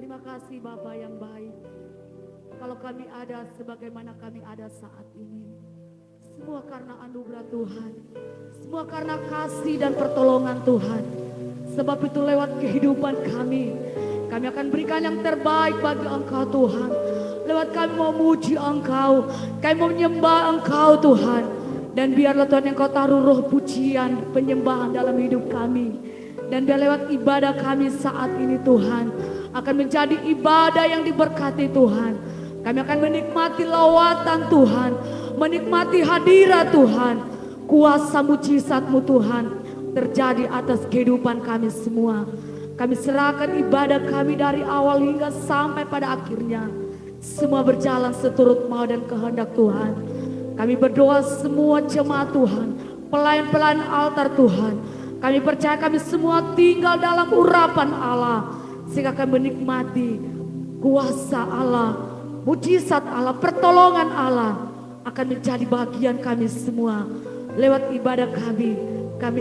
Terima kasih Bapa yang baik. Kalau kami ada sebagaimana kami ada saat ini, semua karena anugerah Tuhan, semua karena kasih dan pertolongan Tuhan. Sebab itu lewat kehidupan kami akan berikan yang terbaik bagi Engkau Tuhan. Lewat kami memuji Engkau, kami menyembah Engkau Tuhan. Dan biarlah Tuhan Engkau taruh roh pujian, penyembahan dalam hidup kami. Dan biar lewat ibadah kami saat ini Tuhan, akan menjadi ibadah yang diberkati Tuhan. Kami akan menikmati lawatan Tuhan, menikmati hadirat Tuhan. Kuasa mujizat-Mu Tuhan terjadi atas kehidupan kami semua. Kami serahkan ibadah kami dari awal hingga sampai pada akhirnya. Semua berjalan seturut mau dan kehendak Tuhan. Kami berdoa semua jemaat Tuhan, pelayan-pelayan altar Tuhan. Kami percaya kami semua tinggal dalam urapan Allah. Sehingga kami menikmati kuasa Allah, mujizat Allah, pertolongan Allah akan menjadi bagian kami semua. Lewat ibadah kami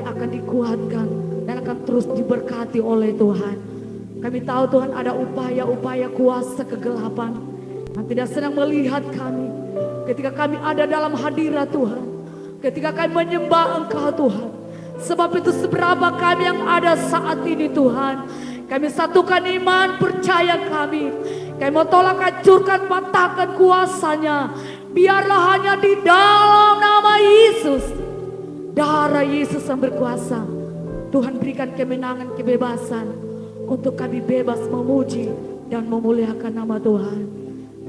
akan dikuatkan dan akan terus diberkati oleh Tuhan. Kami tahu Tuhan ada upaya-upaya kuasa kegelapan yang tidak senang melihat kami. Ketika kami ada dalam hadirat Tuhan, ketika kami menyembah Engkau Tuhan. Sebab itu seberapa kami yang ada saat ini Tuhan, kami satukan iman percaya kami. Kami mau tolak hancurkan patahkan kuasanya. Biarlah hanya di dalam nama Yesus, darah Yesus yang berkuasa. Tuhan berikan kemenangan, kebebasan untuk kami bebas memuji dan memuliakan nama Tuhan.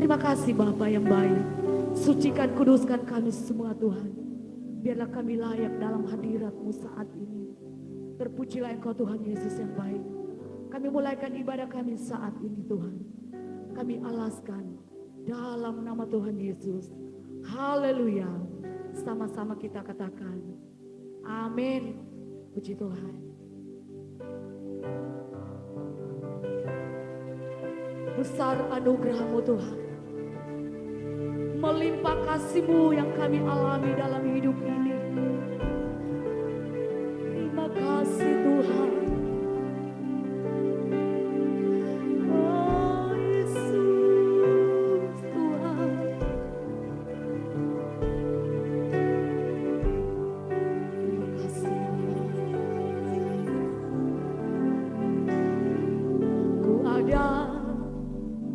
Terima kasih Bapa yang baik. Sucikan, kuduskan kami semua Tuhan. Biarlah kami layak dalam hadirat-Mu saat ini. Terpujilah Engkau Tuhan Yesus yang baik. Kami mulaikan ibadah kami saat ini Tuhan. Kami alaskan dalam nama Tuhan Yesus. Haleluya. Sama-sama kita katakan amin. Puji Tuhan. Besar anugerah-Mu Tuhan. Melimpah kasih-Mu yang kami alami dalam hidup ini. Terima kasih Tuhan. Oh Yesus Tuhan. Terima kasih. Ku ada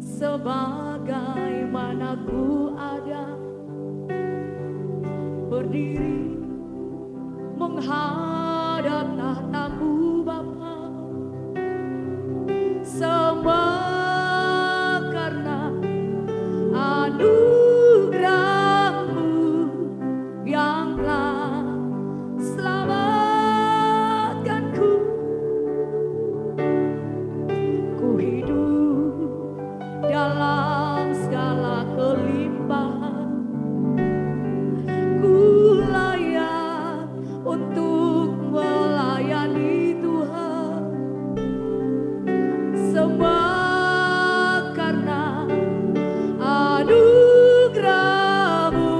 sebagaimana ku ada, berdiri menghadap tahta-Mu Bapa. Semua karena anugerah-Mu yang telah selamatkanku. Ku hidup dalam segala kelimpahan. Ku layak untuk melayani Tuhan. Semua karena anugerah-Mu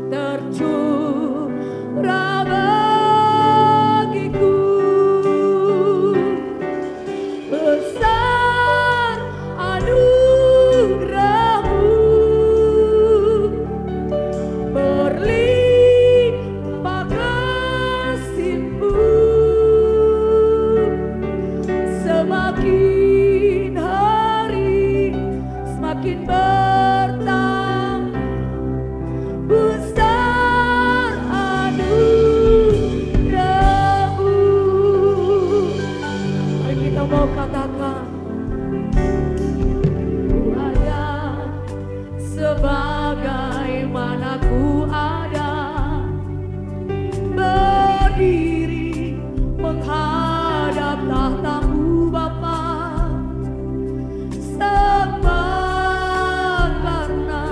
tercurah bagiku. Besar anugerah-Mu, berlimpah kasih-Mu. Semakin hari semakin bertambah. Besar anugerah-Mu. Mari kita mau katakan, ku ada sebagaimana ku ada, berdiri menghadap tahta-Mu Bapa. Semua karena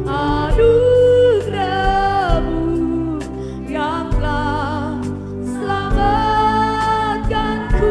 anugerah-Mu yang telah selamatkanku.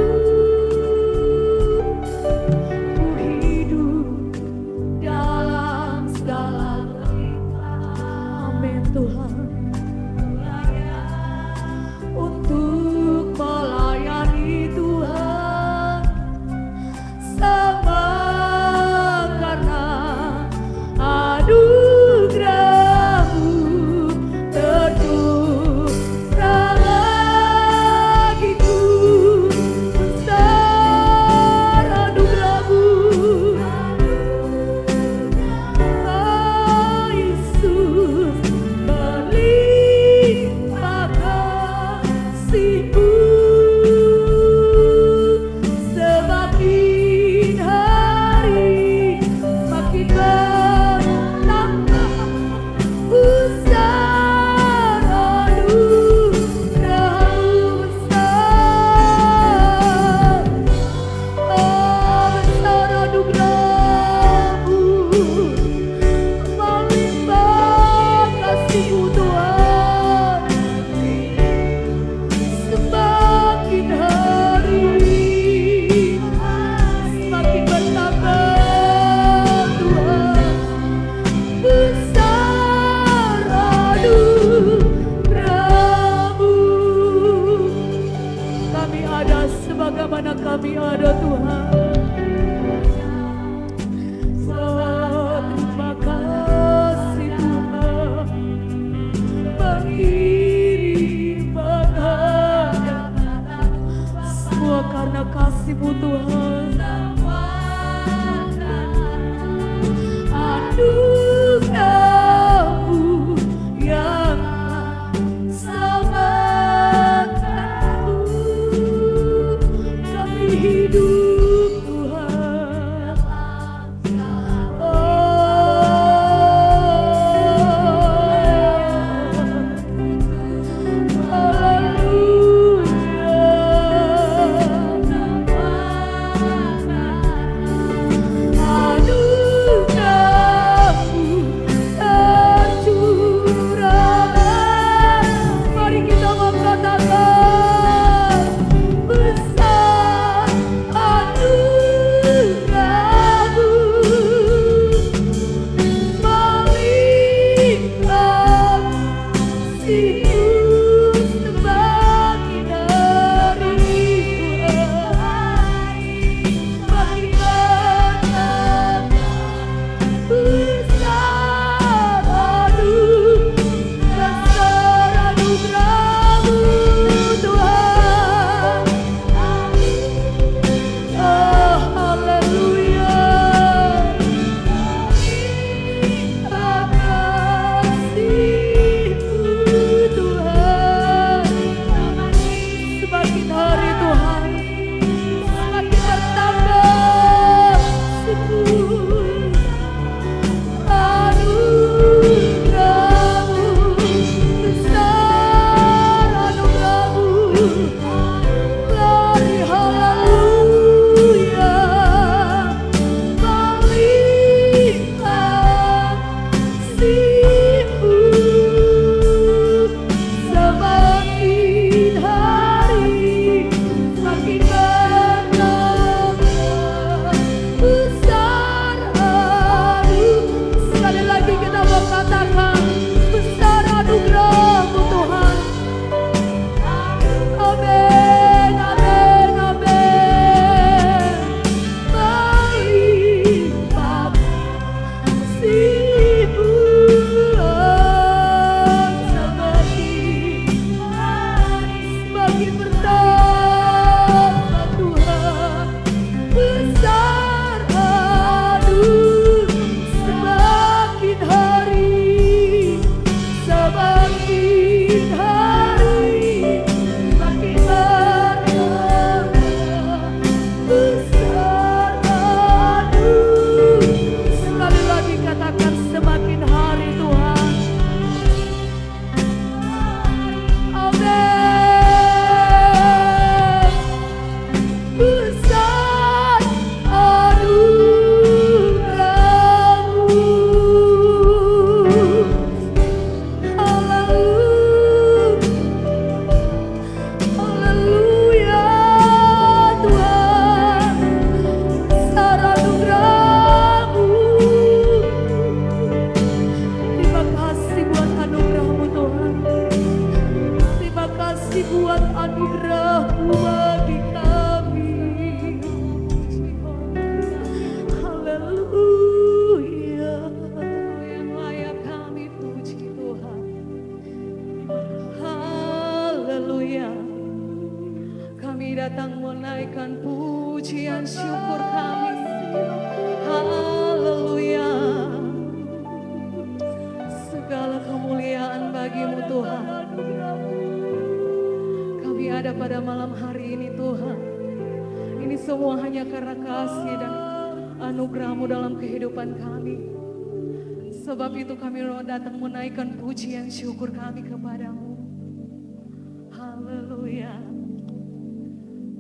kami ada Tuhan. Oh, terima kasih Tuhan. Pengiriman hadiah semua karena kasih-Mu Tuhan. Anugerah-Mu yang selamatkanku. Kami hidup Tuhan. Mari kita mengatakan besar anugerah-Mu, melimpah kasih-Mu semakin hari Tuhan, makin bertambah besar anugerah-Mu Tuhan. Oh haleluya, kasih-Mu Tuhan, semakin hari Tuhan, semakin bertambah sungguh anugerah-Mu, besar anugerah-Mu. Glory haleluya, melimpah kasih-Mu semakin hari, semakin bertambah besar sekali lagi kita mengatakan besar anugerah-Mu Tuhan. Amin, amin, amin. Melimpah kasih-Mu semakin hari, semakin bertambah Tuhan. Besar semakin hari, semakin hari, semakin bertambah besar sekali lagi katakan semakin hari Tuhan. Amin. Besar anugerah-Mu. Haleluya, haleluya Tuhan. Besar anugerah-Mu. Terima kasih buat anugerah-Mu Tuhan. Terima kasih buat anugerah-Mu bagi kami. Haleluya, yang layak kami puji Tuhan. Haleluya, kami datang menaikkan pujian syukur kami. Haleluya, segala kemuliaan bagi-Mu Tuhan. Kami ada pada malam hari ini Tuhan. Ini semua hanya karena kasih dan anugerah-Mu dalam kehidupan kami. Sebab itu kami datang menaikkan pujian syukur kami kepadamu. Haleluya.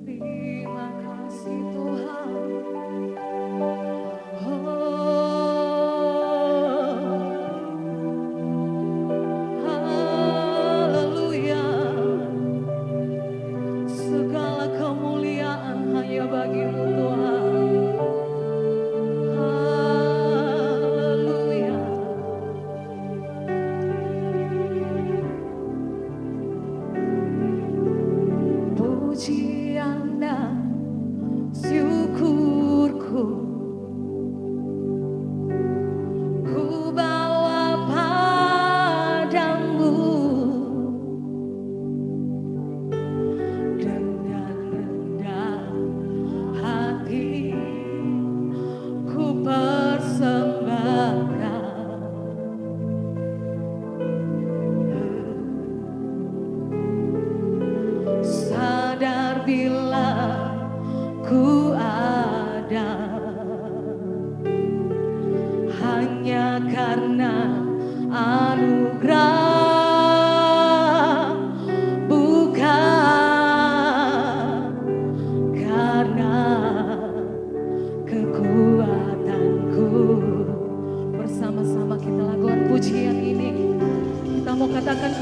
Terima kasih Tuhan. Haleluya. Segala kemuliaan hanya bagi-Mu Tuhan. Haleluya. Pujian dan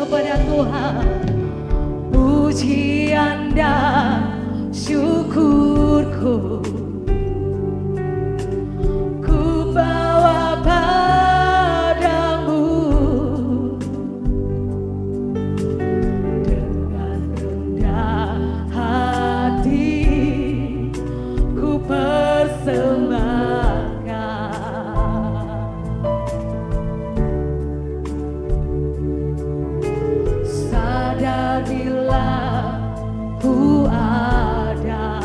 kepada Tuhan. Pujian dan syukurku ku bawa padamu, dengan rendah hati ku persembahkan. Sadar bila ku ada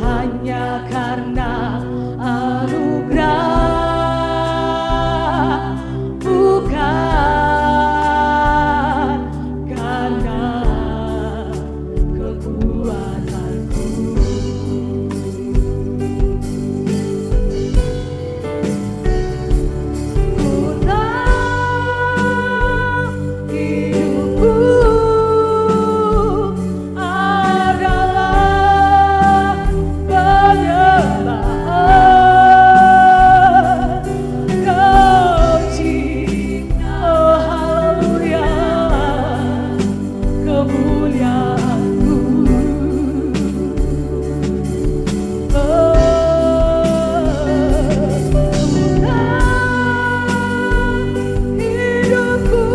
hanya karena anugerah, bukan karena kekuatanku. Ku tahu hidupku adalah penyembahan. Kau cinta, oh haleluya, kemuliaanku. Hidupku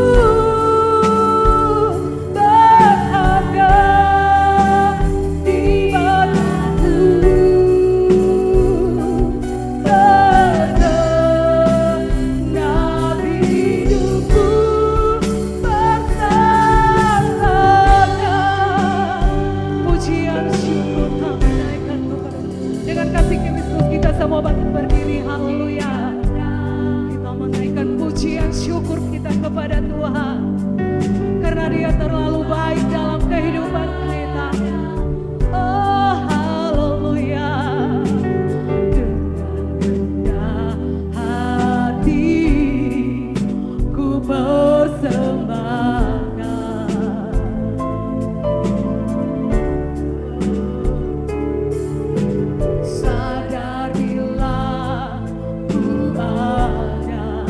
berharga di matamu, segenap hidupku persembahkan. Pujian syukur kami naikkan kepada dengan kasih Kristus. Kita semua bangkit berdiri, haleluya. Kita menaikkan pujian syukur kita kepada Tuhan, karena Dia terlalu baik dalam kehidupan kita. Oh haleluya. Dengan rendah hati ku persembahkan. Sadar bila ku ada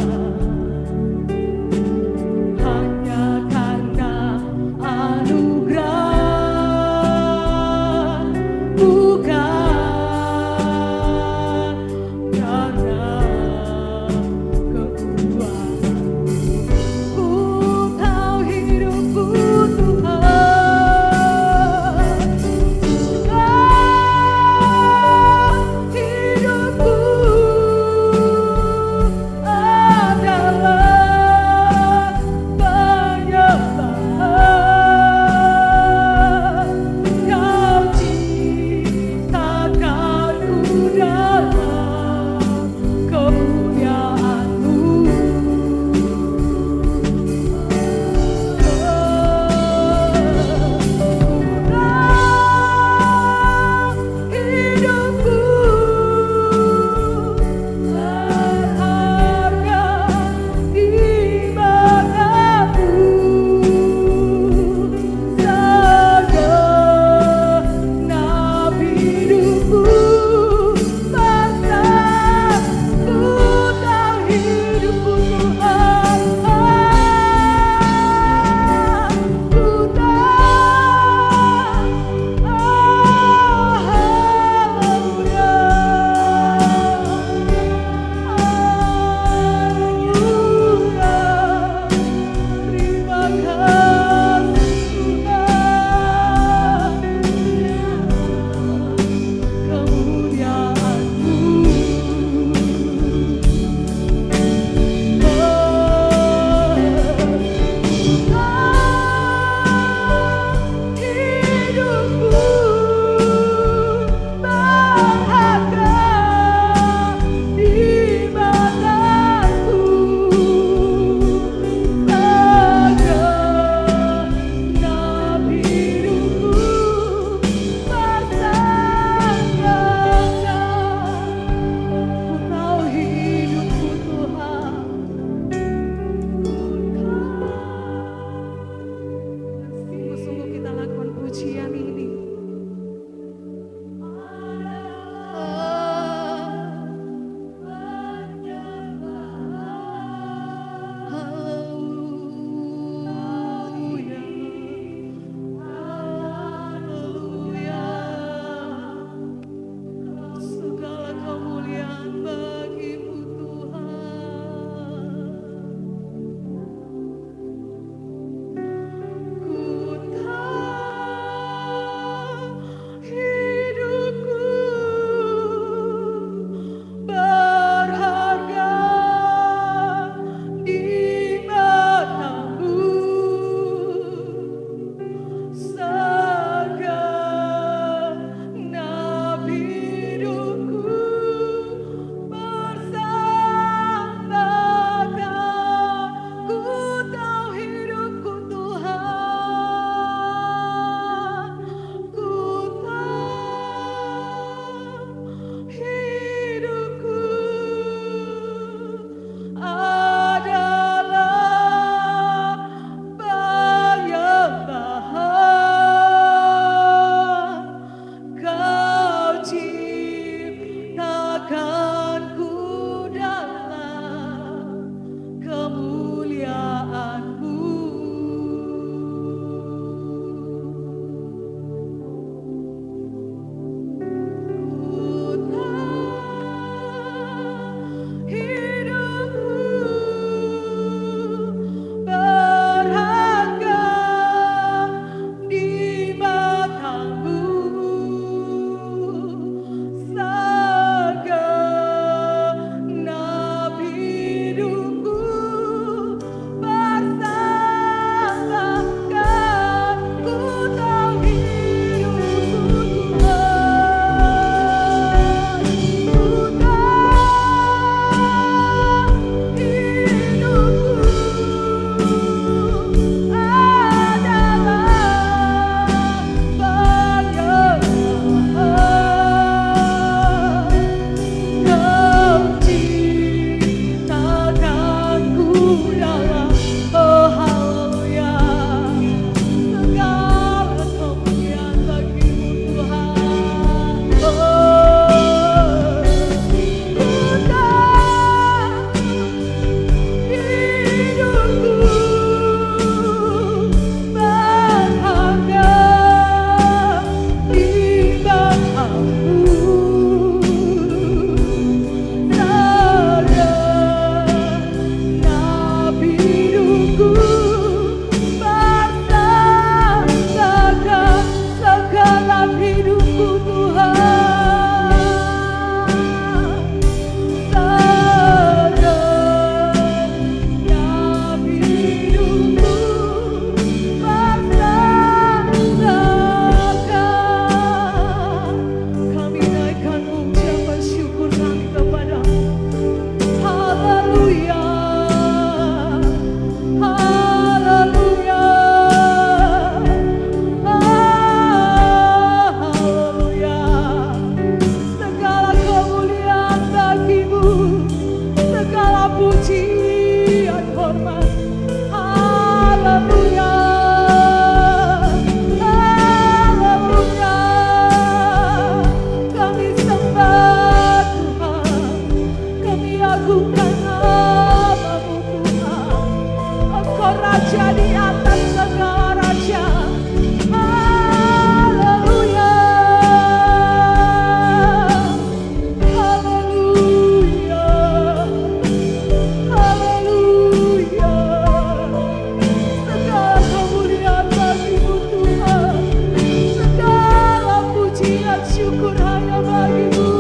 syukur hanya bagimu.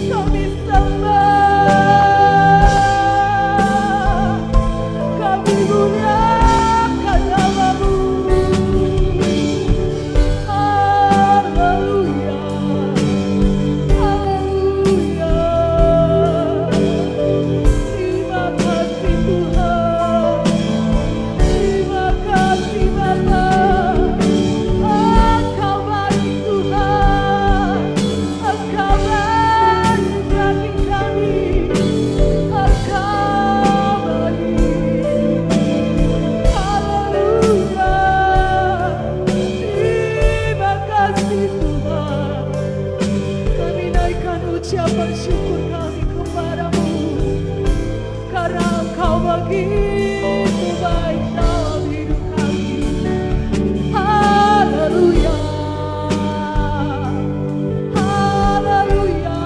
Kami sembah, kami muliakan namamu. Haleluya, haleluya. Terima kasih Tuhan, terima kasih Bapa. Engkau baik Tuhan, Engkau baik bagi kami, Engkau baik. Haleluya, terima kasih Tuhan. Kami naikkan ucapan syukur kami kepadamu, karena Engkau begitu baik dalam hidup kami. Haleluya, haleluya,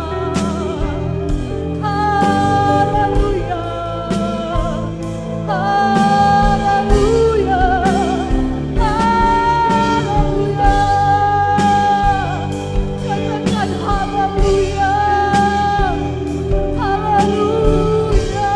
haleluya, haleluya, haleluya. Katakan haleluya, haleluya.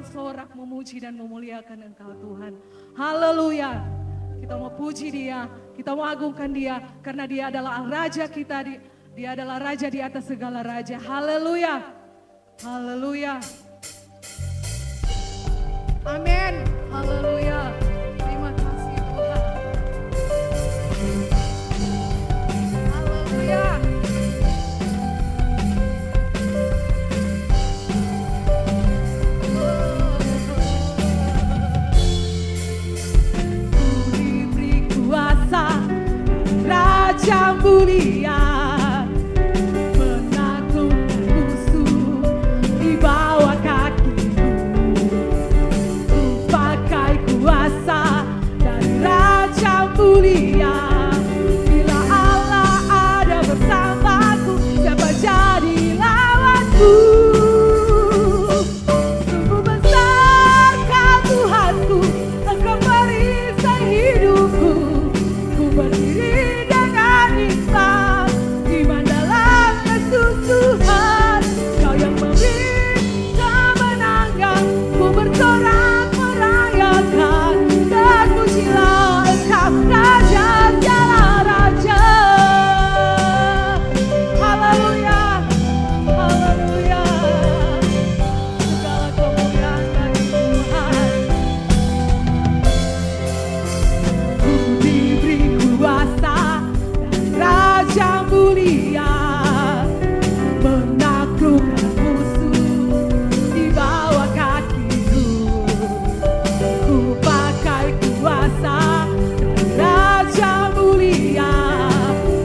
bersorak memuji dan memuliakan Engkau Tuhan. Haleluya. Kita mau puji Dia, kita mau agungkan Dia karena Dia adalah Raja kita, Dia adalah Raja di atas segala raja. Haleluya. Haleluya. Amin. Haleluya. Terima kasih Tuhan. Haleluya. Diberi kuasa Raja mulia, menaklukkan musuh di bawah kakiku. Ku pakai kuasa dari Raja mulia. Bila Allah ada bersamaku, siapa jadi lawanku? Sungguh besarkah Tuhanku, Engkau merisai hidupku. Ku berdiri dengan ikhlas, iman dalam Yesus Tuhan. Kau yang memberi kemenangan, ku bersorak merayakan. Terpujilah Engkau Raja segala raja. Haleluya, haleluya. Segala kemuliaan bagi Tuhan. Ku diberi kuasa dan Raja mulia, menaklukkan musuh di bawah kakiku. Ku pakai kuasa dan Raja mulia.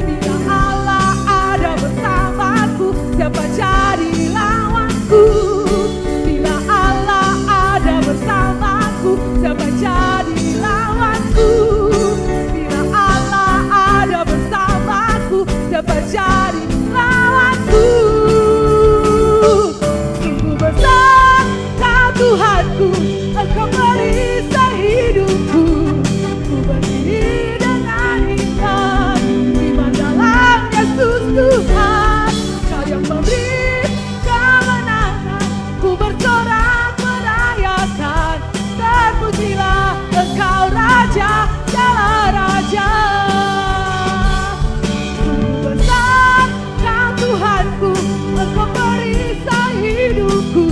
Bila Allah ada bersamaku, siapa jadi lawanku? Bila Allah ada bersamaku, siapa jadi lawanku? Bila Allah ada bersamaku, siapa jadi lawanku? Sungguh besarkah Tuhanku, Engkau merisai hidupku. Ku berdiri dengan iman, iman dalam Yesus Tuhan. Kau yang memberi kemenangan, ku bersorak merayakan. Terpujilah Engkau Raja segala raja. Sungguh besarkah Tuhanku, Engkau merisai hidupku.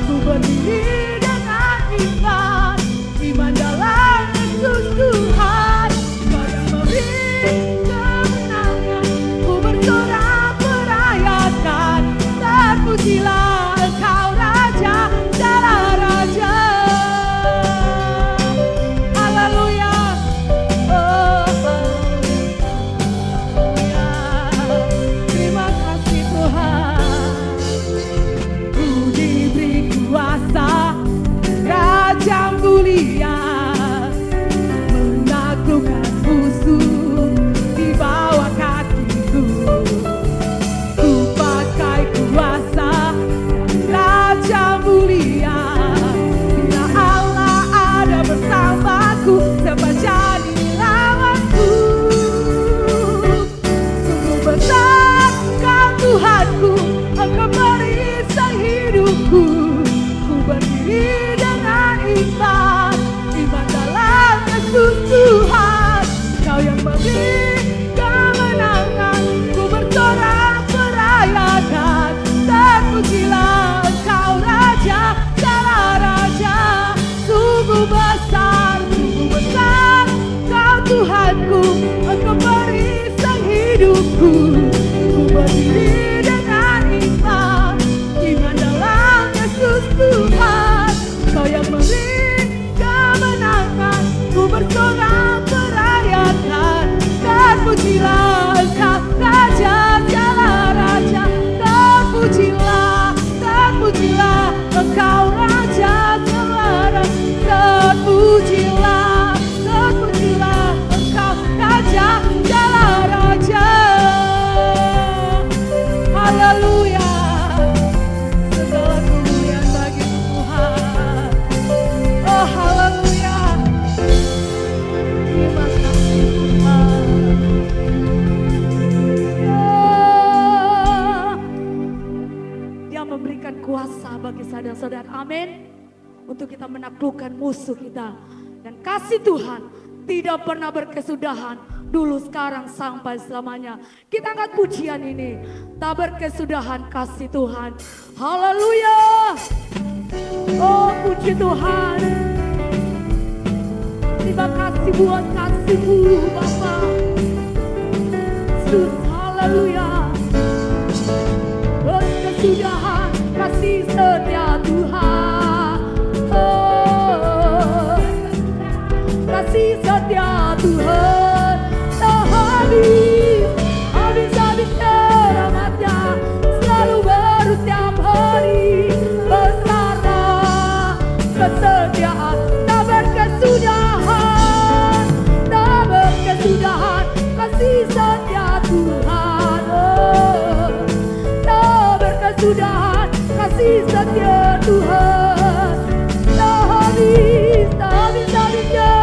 Ku berdiri dengan iman, iman dalam Yesus Tuhan. Kau yang memberi kemenangan, ku bersorak merayakan. Terpujilah Engkau Raja segala raja. Haleluya. Oh, haleluya. Terima kasih Tuhan. Ku diberi kuasa Raja mulia, menaklukkan musuh di bawah kakiku. Ku pakai kuasa Raja mulia. Bila Allah ada bersamaku, siapa jadi lawanku? Sungguh besarkah Tuhanku, Engkau merisai hidupku. Ku berdiri dengan iman, iman dalam Yesus Tuhan. Kau yang memberi kemenangan, ku bersorak merayakan. Terpujilah Engkau Raja segala raja. Sungguh besar Kau Tuhanku, Engkau merisai hidupku. Ku berdiri dengan iman, iman dalam Yesus Tuhan. Kau yang memberi kemenangan, ku bersorak merayakan. Terpujilah Engkau Raja segala raja. Terpujilah, terpujilah Engkau Raja segala raja. Terpujilah, terpujilah Engkau Raja segala raja. Haleluya. Segala kemuliaan bagi Tuhan. Oh haleluya. Terima kasih Tuhan. Ya. Dia memberikan kuasa bagi saudara-saudara. Amin. untuk kita menaklukkan musuh kita. Dan kasih Tuhan tidak pernah berkesudahan, dulu, sekarang, sampai selamanya. Kita angkat pujian ini, tak berkesudahan kasih Tuhan. Haleluya. Oh, puji Tuhan. Terima kasih buat kasih-Mu Bapa. Haleluya. Berkesudahan kasih setia Tuhan. Oh, kasih setia Tuhan tak habis, habis-habisnya rahmat-Nya selalu baru setiap hari. Besarlah kesetiaan tak berkesudahan, tak berkesudahan kasih setia Tuhan. Oh, tak berkesudahan kasih setia Tuhan tak habis, tak habis-habisnya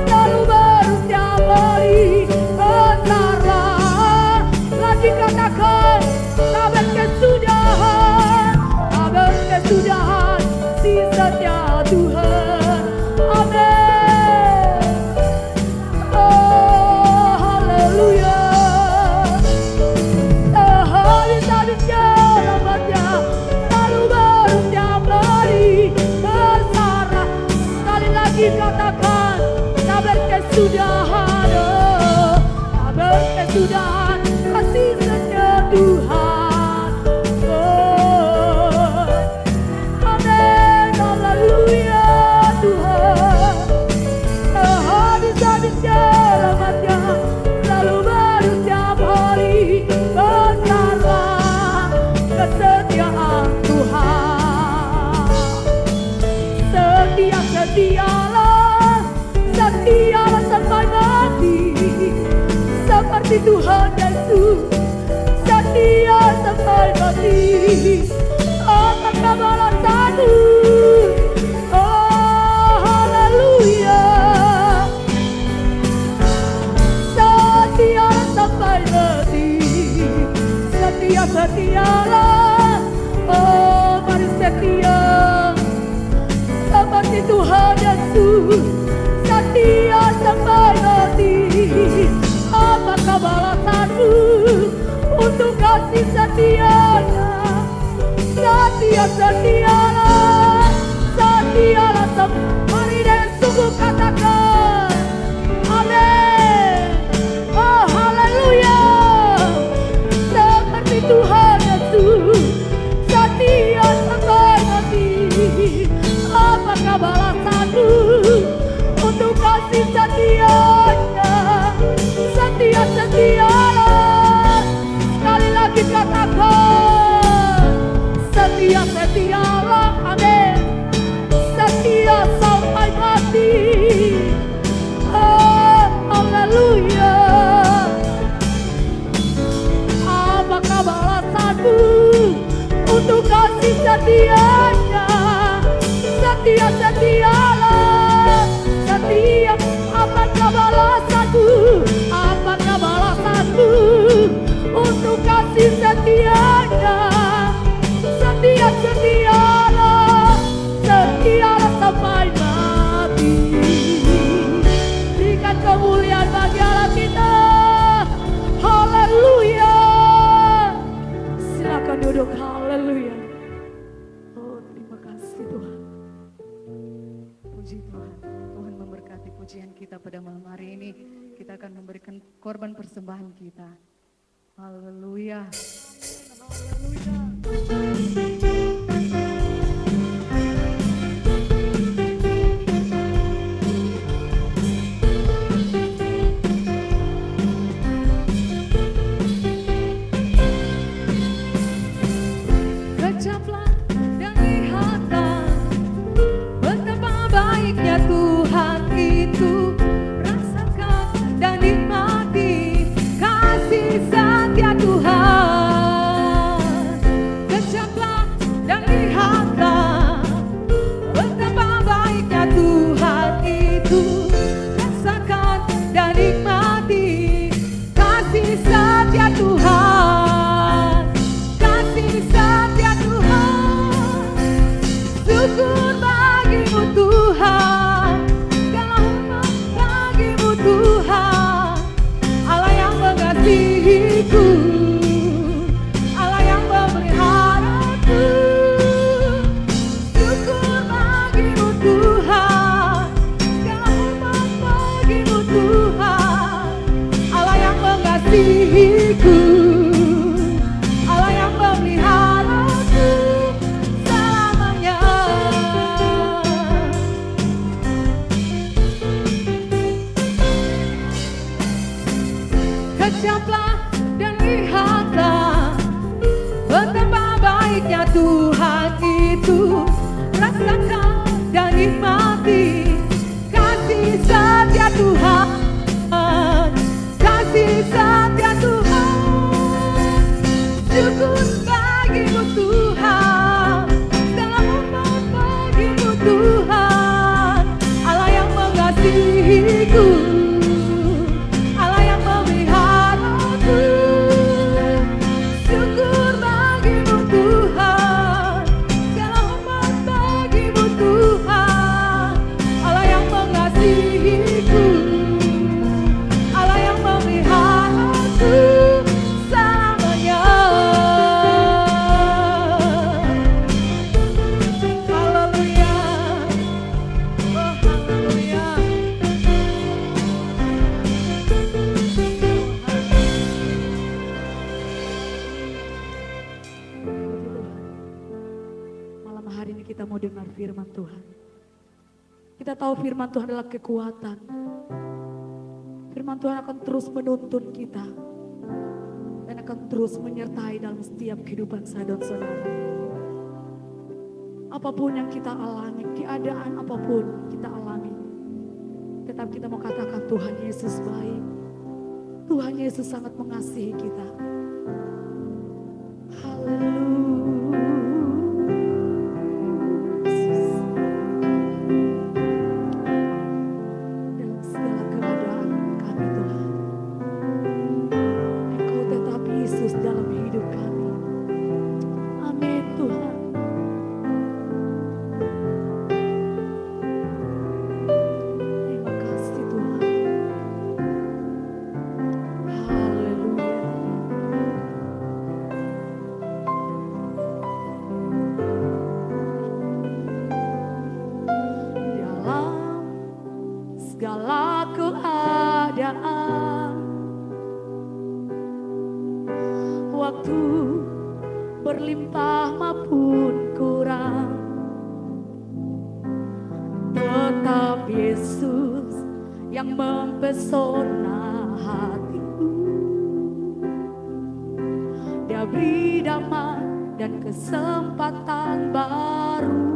selalu baru setiap hari. Besarlah, lagi katakan tak berkesudahan, tak berkesudahan si setia Tuhan. Amin. Oh, haleluya. Tak habis-habisnya rahmat-Nya selalu baru setiap hari. Besarlah, sekali lagi katakan tak berkesudahan, oh, tak berkesudahan kasih setia Tuhan. Oh, amin, haleluya Tuhan. Tak habis-habisnya rahmat-Nya selalu baru setiap hari. Besarlah kesetiaan Tuhan. Setialah, setialah sampai mati. Seperti Tuhan Yesus, setia sampai mati. Apakah balasanmu? Oh, haleluya. Setialah sampai mati. Setialah, oh mari setia seperti Tuhan Yesus, setia sampai mati. Apakah balasanmu untuk kasih setianya? Setialah, setialah mari dengan sungguh katakan amin. Oh haleluya. Seperti Tuhan Yesus, setia sampai mati. Apakah balasanmu untuk kasih setianya? Setialah, sekali lagi katakan setialah, amin. Setia sampai mati. Oh, haleluya. Apakah balasanmu untuk kasih setianya? Setialah, setia. Apakah balasanmu? Apakah balasanmu untuk kasih setianya? Setialah sampai mati. Berikan kemuliaan bagi Allah kita. Haleluya. Silakan duduk. Haleluya. Oh, terima kasih Tuhan. Puji Tuhan. Tuhan memberkati pujian kita pada malam hari ini. Kita akan memberikan korban persembahan kita. Haleluya. Kecaplah dan lihatlah betapa baiknya Tuhan itu. Rasakan dan nikmati kasih setia Tuhan. Kecaplah kejamlah dan lihatlah betapa baiknya Tuhan itu. Rasakan dan nikmati kasih setia Tuhan, kasih setia Tuhan. Syukur bagimu Tuhan, segala hormat bagimu Tuhan. Allah yang mengasihiku, Allah yang memeliharaku. Syukur bagimu Tuhan, segala hormat bagimu Tuhan. Allah yang mengasihiku, Allah yang memeliharaku selamanya. Haleluya, oh haleluya. Malam hari ini kita mau dengar firman Tuhan. Kita tahu firman Tuhan adalah kekuatan. Firman Tuhan akan terus menuntun kita dan akan terus menyertai dalam setiap kehidupan saya dan saudara. Apapun yang kita alami, keadaan apapun kita alami, tetap kita mau katakan Tuhan Yesus baik. Tuhan Yesus sangat mengasihi kita. Haleluya. Dalam segala keadaan kami Tuhan, Engkau tetap Yesus dalam hidup kami. Amin Tuhan. Terima kasih Tuhan. Haleluya. Dalam segala keadaan, waktu berlimpah maupun kurang, tetap Yesus yang mempesona hatiku. Dia beri damai dan kesempatan baru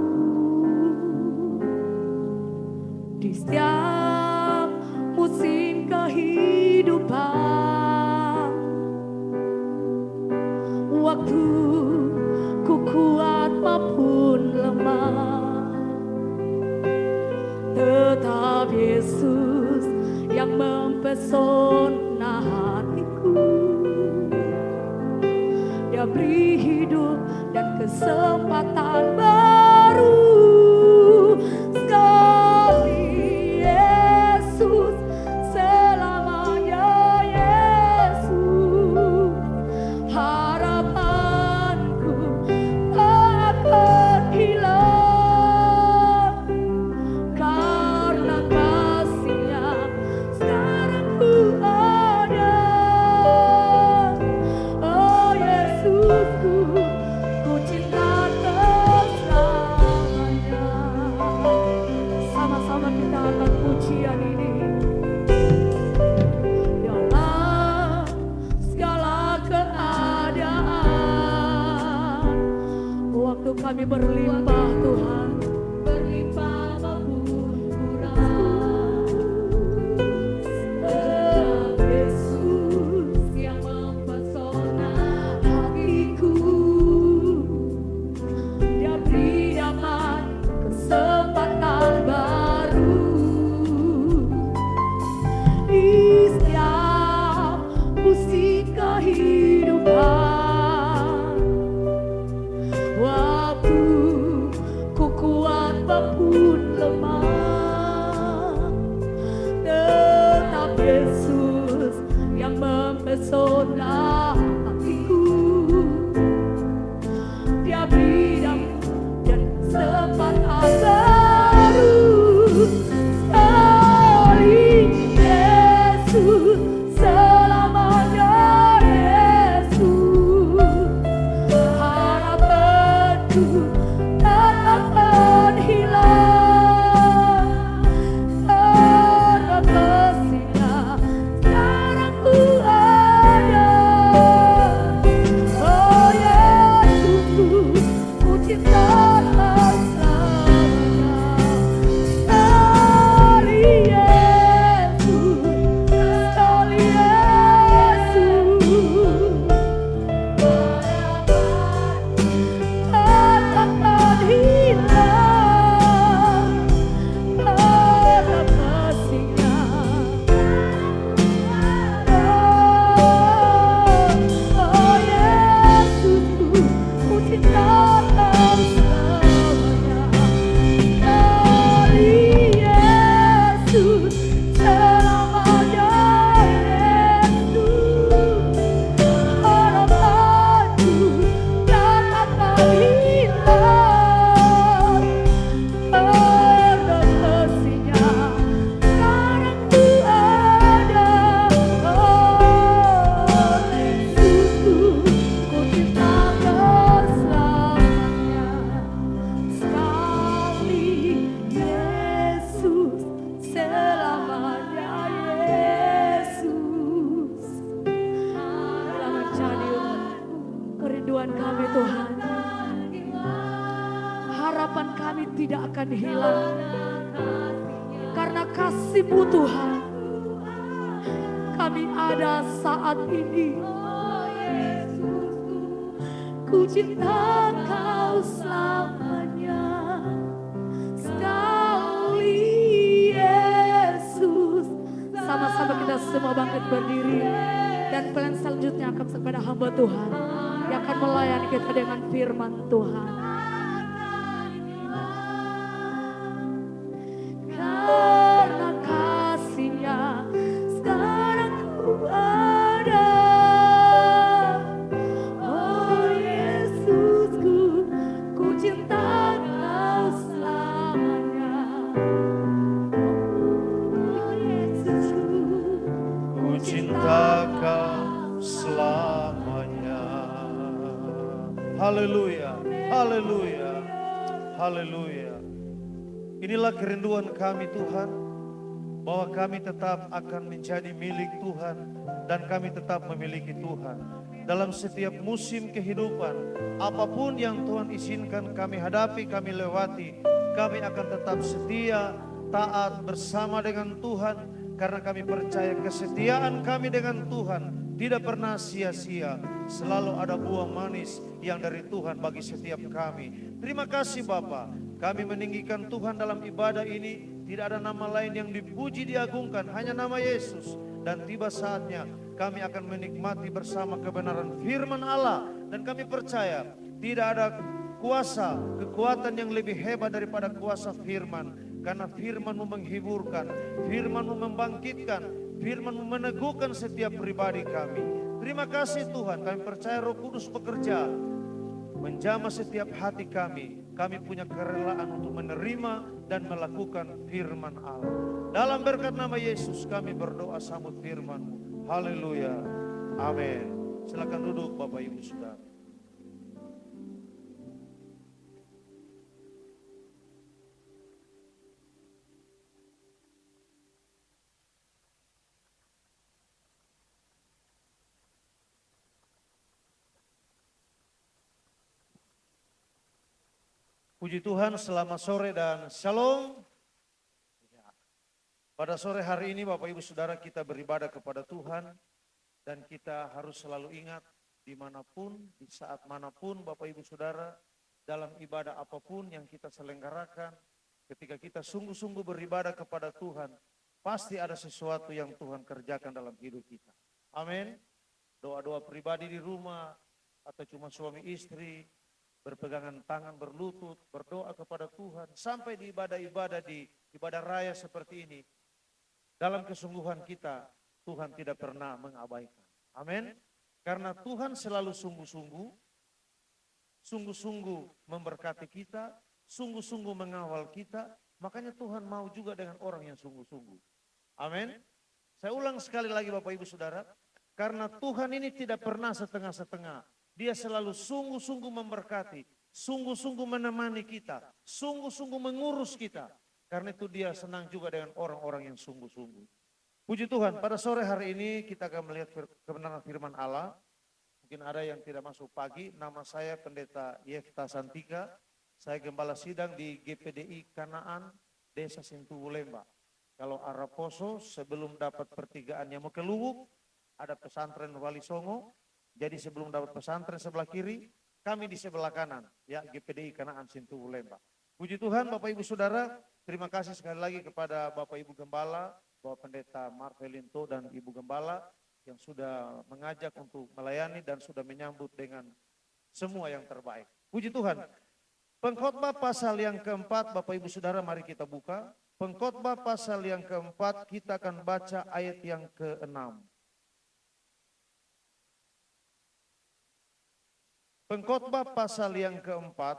di setiap musim kehidupan. Waktu ku kuat maupun lemah, tetap Yesus yang mempesona hatiku. Dia beri hidup dan kesempatan baru. Sekali Yesus, selamanya Yesus. Harapanku tak akan hilang, karena kasih-Nya sekarang ku ada. Oh Yesusku, ku cinta kerinduan kami Tuhan. Harapan kami tidak akan hilang. Karena kasih-Mu Tuhan, kami ada saat ini. Ku cinta Kau selamanya. Sekali Yesus. Sama-sama kita semua bangkit berdiri. Dan plan selanjutnya akan kepada hamba Tuhan yang akan melayani kita dengan firman Tuhan. Karena kasih-Nya sekarang ku ada. Oh Yesusku, ku cinta Kau selamanya. Oh Yesusku, Ku cinta Kau selamanya. Haleluya, haleluya, haleluya. Inilah kerinduan kami Tuhan, bahwa kami tetap akan menjadi milik Tuhan dan kami tetap memiliki Tuhan. Dalam setiap musim kehidupan, apapun yang Tuhan izinkan kami hadapi, kami lewati, kami akan tetap setia, taat bersama dengan Tuhan. Karena kami percaya kesetiaan kami dengan Tuhan tidak pernah sia-sia. Selalu ada buah manis yang dari Tuhan bagi setiap kami. Terima kasih Bapa. Kami meninggikan Tuhan dalam ibadah ini. Tidak ada nama lain yang dipuji diagungkan, hanya nama Yesus. Dan tiba saatnya kami akan menikmati bersama kebenaran firman Allah. Dan kami percaya tidak ada kuasa, kekuatan yang lebih hebat daripada kuasa firman. Karena firman-Mu menghiburkan, firman-Mu membangkitkan, firman-Mu meneguhkan setiap pribadi kami. Terima kasih Tuhan, kami percaya Roh Kudus bekerja, menjamah setiap hati kami. Kami punya kerelaan untuk menerima dan melakukan firman Allah. Dalam berkat nama Yesus kami berdoa sambut firman-Mu. Haleluya, amin. Silakan duduk Bapak Ibu Saudara. Puji Tuhan, selamat sore dan shalom. Pada sore hari ini Bapak Ibu Saudara kita beribadah kepada Tuhan. Dan kita harus selalu ingat dimanapun, di saat manapun Bapak Ibu Saudara, dalam ibadah apapun yang kita selenggarakan, ketika kita sungguh-sungguh beribadah kepada Tuhan, pasti ada sesuatu yang Tuhan kerjakan dalam hidup kita. Amin. Doa-doa pribadi di rumah, atau cuma suami istri, berpegangan tangan, berlutut, berdoa kepada Tuhan, sampai di ibadah-ibadah, di ibadah raya seperti ini, dalam kesungguhan kita, Tuhan tidak pernah mengabaikan. Amin. Karena Tuhan selalu sungguh-sungguh, sungguh-sungguh memberkati kita, sungguh-sungguh mengawal kita, makanya Tuhan mau juga dengan orang yang sungguh-sungguh. Amin. Saya ulang sekali lagi Bapak Ibu Saudara, karena Tuhan ini tidak pernah setengah-setengah. Dia selalu sungguh-sungguh memberkati, sungguh-sungguh menemani kita, sungguh-sungguh mengurus kita. Karena itu dia senang juga dengan orang-orang yang sungguh-sungguh. Puji Tuhan, pada sore hari ini kita akan melihat kebenaran firman Allah. Mungkin ada yang tidak masuk pagi, nama saya Pendeta Yefta Santika. Saya gembala sidang di GPDI Kanaan, Desa Sintu Lemba. Kalau arah Poso, sebelum dapat pertigaan yang mau ke Luwuk, ada pesantren Wali Songo. Jadi sebelum dapat pesantren sebelah kiri, kami di sebelah kanan, ya GPDI Kanaan Sintu Lemba. Puji Tuhan Bapak Ibu Saudara, terima kasih sekali lagi kepada Bapak Ibu Gembala, Bapak Pendeta Marvelinto dan Ibu Gembala yang sudah mengajak untuk melayani dan sudah menyambut dengan semua yang terbaik. Puji Tuhan. Pengkhotbah pasal yang keempat, Bapak Ibu Saudara mari kita buka. Pengkhotbah pasal yang keempat, kita akan baca ayat yang ke-6. Pengkhotbah pasal yang keempat,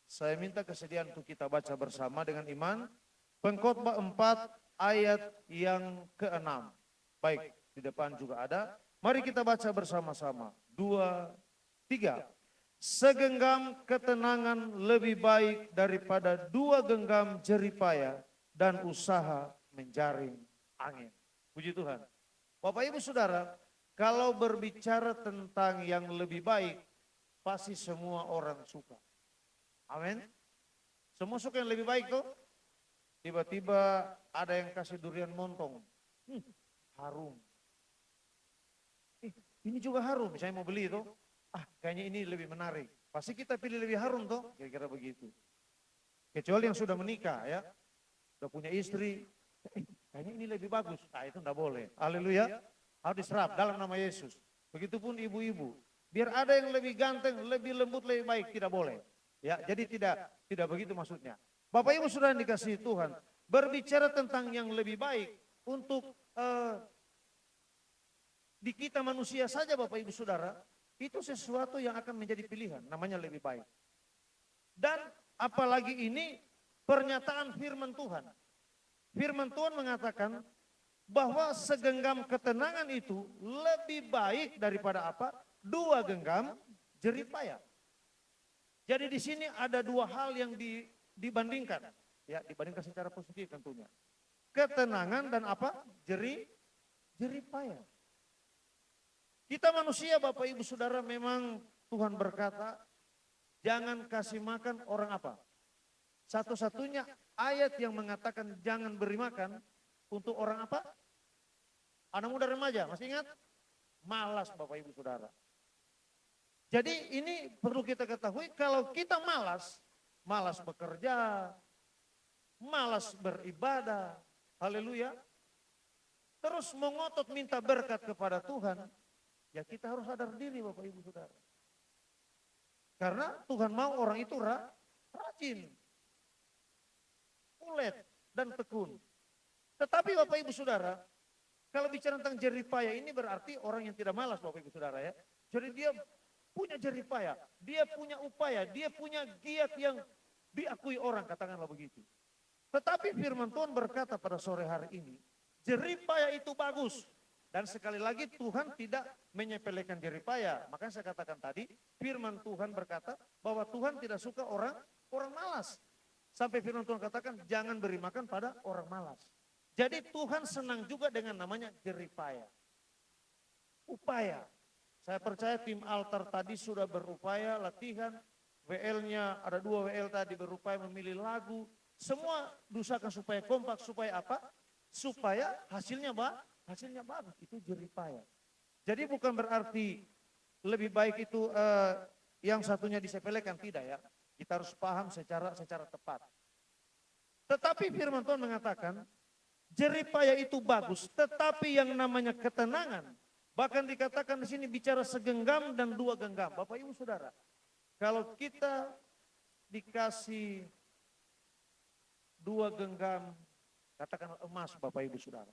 saya minta kesediaan untuk kita baca bersama dengan iman. Pengkhotbah 4 ayat yang ke-6. Baik, di depan juga ada. Mari kita baca bersama-sama. 2, 3. Segenggam ketenangan lebih baik daripada 2 genggam jeripaya dan usaha menjaring angin. Puji Tuhan. Bapak Ibu Saudara, kalau berbicara tentang yang lebih baik, pasti semua orang suka. Amin. Semua suka yang lebih baik tuh. Tiba-tiba ada yang kasih durian montong. Harum. Ini juga harum, saya mau beli itu. Kayaknya ini lebih menarik. Pasti kita pilih lebih harum tuh, kira-kira begitu. Kecuali yang sudah menikah ya, udah punya istri, kayaknya ini lebih bagus. Itu enggak boleh. Haleluya. Harus diserap dalam nama Yesus. Begitupun ibu-ibu. Biar ada yang lebih ganteng, lebih lembut, lebih baik, tidak boleh. Ya, jadi tidak begitu maksudnya. Bapak Ibu sudah dikasihi Tuhan, berbicara tentang yang lebih baik untuk di kita manusia saja Bapak Ibu Saudara, itu sesuatu yang akan menjadi pilihan, namanya lebih baik. Dan apalagi ini pernyataan firman Tuhan. Firman Tuhan mengatakan bahwa segenggam ketenangan itu lebih baik daripada apa? 2 genggam jerih payah. Jadi di sini ada 2 hal yang dibandingkan, ya dibandingkan secara positif tentunya. Ketenangan dan apa? Jerih payah. Kita manusia Bapak Ibu Saudara memang Tuhan berkata, jangan kasih makan orang apa? Satu-satunya ayat yang mengatakan jangan beri makan untuk orang apa? Anak muda remaja, masih ingat? Malas Bapak Ibu Saudara. Jadi ini perlu kita ketahui, kalau kita malas bekerja, malas beribadah, haleluya, terus mengotot minta berkat kepada Tuhan, ya kita harus sadar diri Bapak Ibu Saudara. Karena Tuhan mau orang itu rajin, ulet, dan tekun. Tetapi Bapak Ibu Saudara, kalau bicara tentang jerih payah ini berarti orang yang tidak malas Bapak Ibu Saudara ya. Jadi dia punya jerih payah, dia punya upaya, dia punya giat yang diakui orang, katakanlah begitu. Tetapi firman Tuhan berkata pada sore hari ini, jerih payah itu bagus. Dan sekali lagi Tuhan tidak menyepelekan jerih payah. Makanya saya katakan tadi, firman Tuhan berkata bahwa Tuhan tidak suka orang malas. Sampai firman Tuhan katakan jangan beri makan pada orang malas. Jadi Tuhan senang juga dengan namanya jerih payah. Upaya. Saya percaya tim altar tadi sudah berupaya latihan. WL-nya ada 2 WL tadi berupaya memilih lagu. Semua diusahakan supaya kompak, supaya apa? Supaya hasilnya bagus. Itu jerih payah. Jadi bukan berarti lebih baik itu yang satunya disepelekan, tidak ya. Kita harus paham secara tepat. Tetapi firman Tuhan mengatakan jerih payah itu bagus, tetapi yang namanya ketenangan, bahkan dikatakan di sini bicara segenggam dan 2 genggam. Bapak Ibu Saudara, kalau kita dikasih 2 genggam, katakan emas Bapak Ibu Saudara.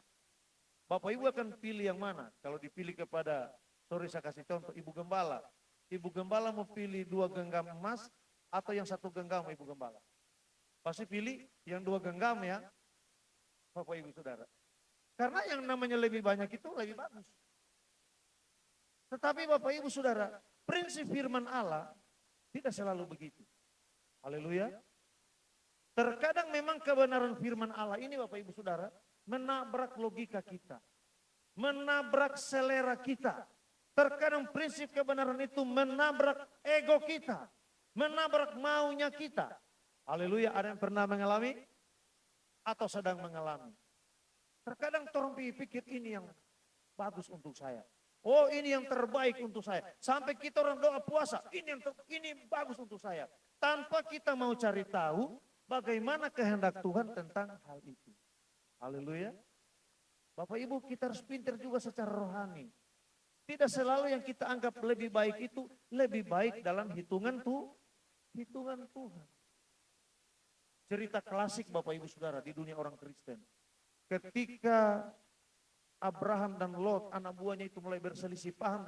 Bapak Ibu akan pilih yang mana? Kalau dipilih kepada, sorry saya kasih contoh, Ibu Gembala. Ibu Gembala mau pilih 2 genggam emas atau yang 1 genggam Ibu Gembala? Pasti pilih yang 2 genggam ya, Bapak Ibu Saudara. Karena yang namanya lebih banyak itu lebih bagus. Tetapi Bapak Ibu Saudara, prinsip firman Allah tidak selalu begitu. Haleluya. Terkadang memang kebenaran firman Allah ini Bapak Ibu Saudara menabrak logika kita. Menabrak selera kita. Terkadang prinsip kebenaran itu menabrak ego kita. Menabrak maunya kita. Haleluya, ada yang pernah mengalami atau sedang mengalami. Terkadang orang pikir ini yang bagus untuk saya. Oh, ini yang terbaik untuk saya. Sampai kita orang doa puasa, ini bagus untuk saya. Tanpa kita mau cari tahu bagaimana kehendak Tuhan tentang hal itu. Haleluya. Bapak Ibu, kita harus pintar juga secara rohani. Tidak selalu yang kita anggap lebih baik itu lebih baik dalam hitungan Tuhan. Cerita klasik Bapak Ibu Saudara di dunia orang Kristen. Ketika Abraham dan Lot, anak buahnya itu mulai berselisih paham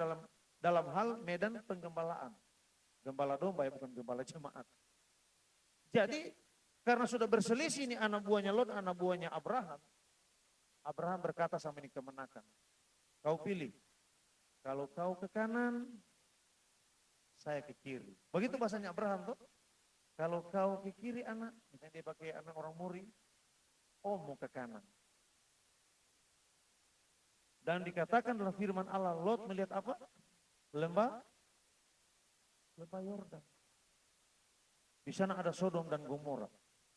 dalam hal medan penggembalaan. Gembala domba ya, bukan gembala jemaat. Jadi karena sudah berselisih ini anak buahnya Lot, anak buahnya Abraham. Abraham berkata sama ini kemenakan, kau pilih. Kalau kau ke kanan, saya ke kiri. Begitu bahasanya Abraham tuh. Kalau kau ke kiri anak, misalnya dia pakai anak orang Muri, oh mau ke kanan. Dan dikatakan dalam firman Allah, Lot melihat apa? Lembah Yordan. Di sana ada Sodom dan Gomora.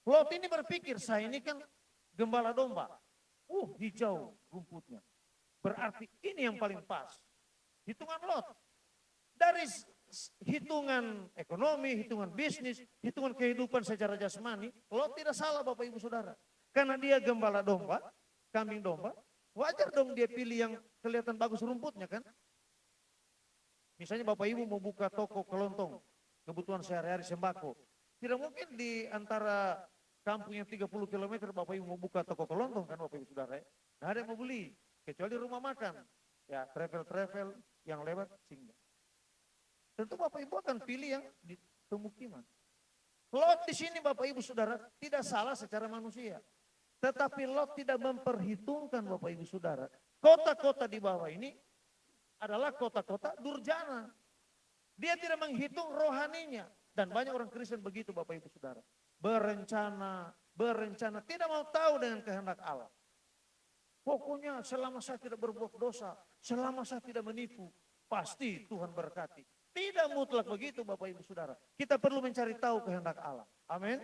Lot ini berpikir, saya ini kan gembala domba. Hijau rumputnya. Berarti ini yang paling pas. Hitungan Lot. Dari hitungan ekonomi, hitungan bisnis, hitungan kehidupan secara jasmani, Lot tidak salah Bapak Ibu Saudara. Karena dia gembala domba, kambing domba, wajar dong dia pilih yang kelihatan bagus rumputnya kan. Misalnya Bapak Ibu mau buka toko kelontong, kebutuhan sehari-hari sembako. Tidak mungkin di antara kampung yang 30 km Bapak Ibu mau buka toko kelontong kan Bapak Ibu Saudara. Nggak ada yang mau beli, kecuali rumah makan. Ya travel-travel yang lewat singgah. Tentu Bapak Ibu akan pilih yang di pemukiman. Lot di sini Bapak Ibu Saudara tidak salah secara manusia. Tetapi Lot tidak memperhitungkan Bapak Ibu Saudara. Kota-kota di bawah ini adalah kota-kota durjana. Dia tidak menghitung rohaninya. Dan banyak orang Kristen begitu Bapak Ibu Saudara. Berencana, tidak mau tahu dengan kehendak Allah. Pokoknya selama saya tidak berbuat dosa, selama saya tidak menipu, pasti Tuhan berkati. Tidak mutlak begitu Bapak Ibu Saudara. Kita perlu mencari tahu kehendak Allah. Amin.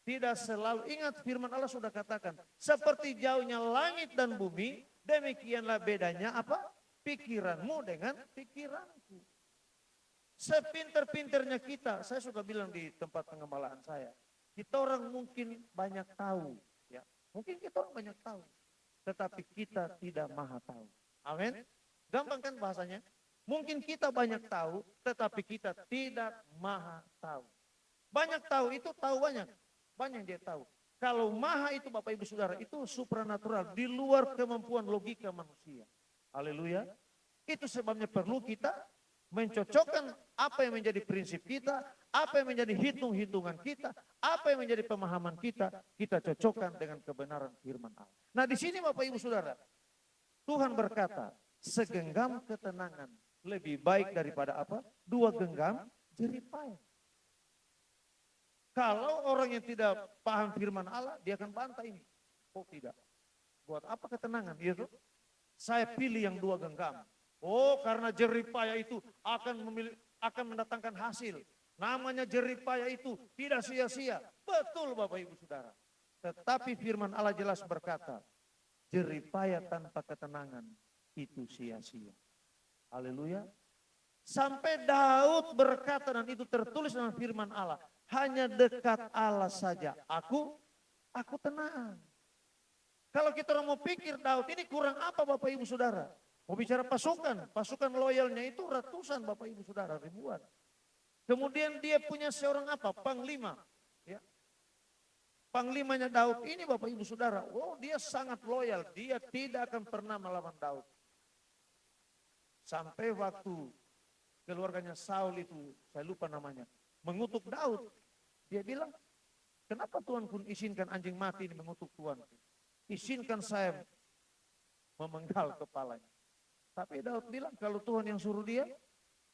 Tidak selalu, ingat firman Allah sudah katakan, seperti jauhnya langit dan bumi, demikianlah bedanya apa? Pikiranmu dengan pikiranku. Sepinter-pinternya kita, saya suka bilang di tempat pengembalaan saya, kita orang mungkin banyak tahu, ya, mungkin kita orang banyak tahu, tetapi kita tidak maha tahu. Amin. Gampang kan bahasanya? Mungkin kita banyak tahu, tetapi kita tidak maha tahu. Banyak tahu itu tahu banyak dia tahu. Kalau maha itu Bapak Ibu Saudara, itu supranatural, di luar kemampuan logika manusia. Haleluya. Itu sebabnya perlu kita mencocokkan apa yang menjadi prinsip kita, apa yang menjadi hitung-hitungan kita, apa yang menjadi pemahaman kita cocokkan dengan kebenaran firman Allah. Nah di sini Bapak Ibu Saudara, Tuhan berkata, segenggam ketenangan lebih baik daripada apa? 2 genggam jeripaya. Kalau orang yang tidak paham firman Allah, dia akan bantah ini. Oh tidak, buat apa ketenangan? Itu saya pilih yang 2 genggam. Oh karena jeripaya itu akan mendatangkan hasil. Namanya jeripaya itu tidak sia-sia. Betul Bapak Ibu Saudara. Tetapi firman Allah jelas berkata, jeripaya tanpa ketenangan itu sia-sia. Haleluya. Sampai Daud berkata, dan itu tertulis dalam firman Allah, hanya dekat Allah saja aku tenang. Kalau kita orang mau pikir Daud ini kurang apa Bapak Ibu Saudara? Mau bicara pasukan loyalnya itu ratusan Bapak Ibu Saudara, ribuan. Kemudian dia punya seorang apa? Panglima. Ya. Panglimanya Daud ini Bapak Ibu Saudara, dia sangat loyal, dia tidak akan pernah melawan Daud. Sampai waktu keluarganya Saul itu, saya lupa namanya, mengutuk Daud. Dia bilang, kenapa Tuhan pun izinkan anjing mati ini mengutuk Tuhan? Izinkan saya memenggal kepalanya. Tapi Daud bilang, kalau Tuhan yang suruh dia,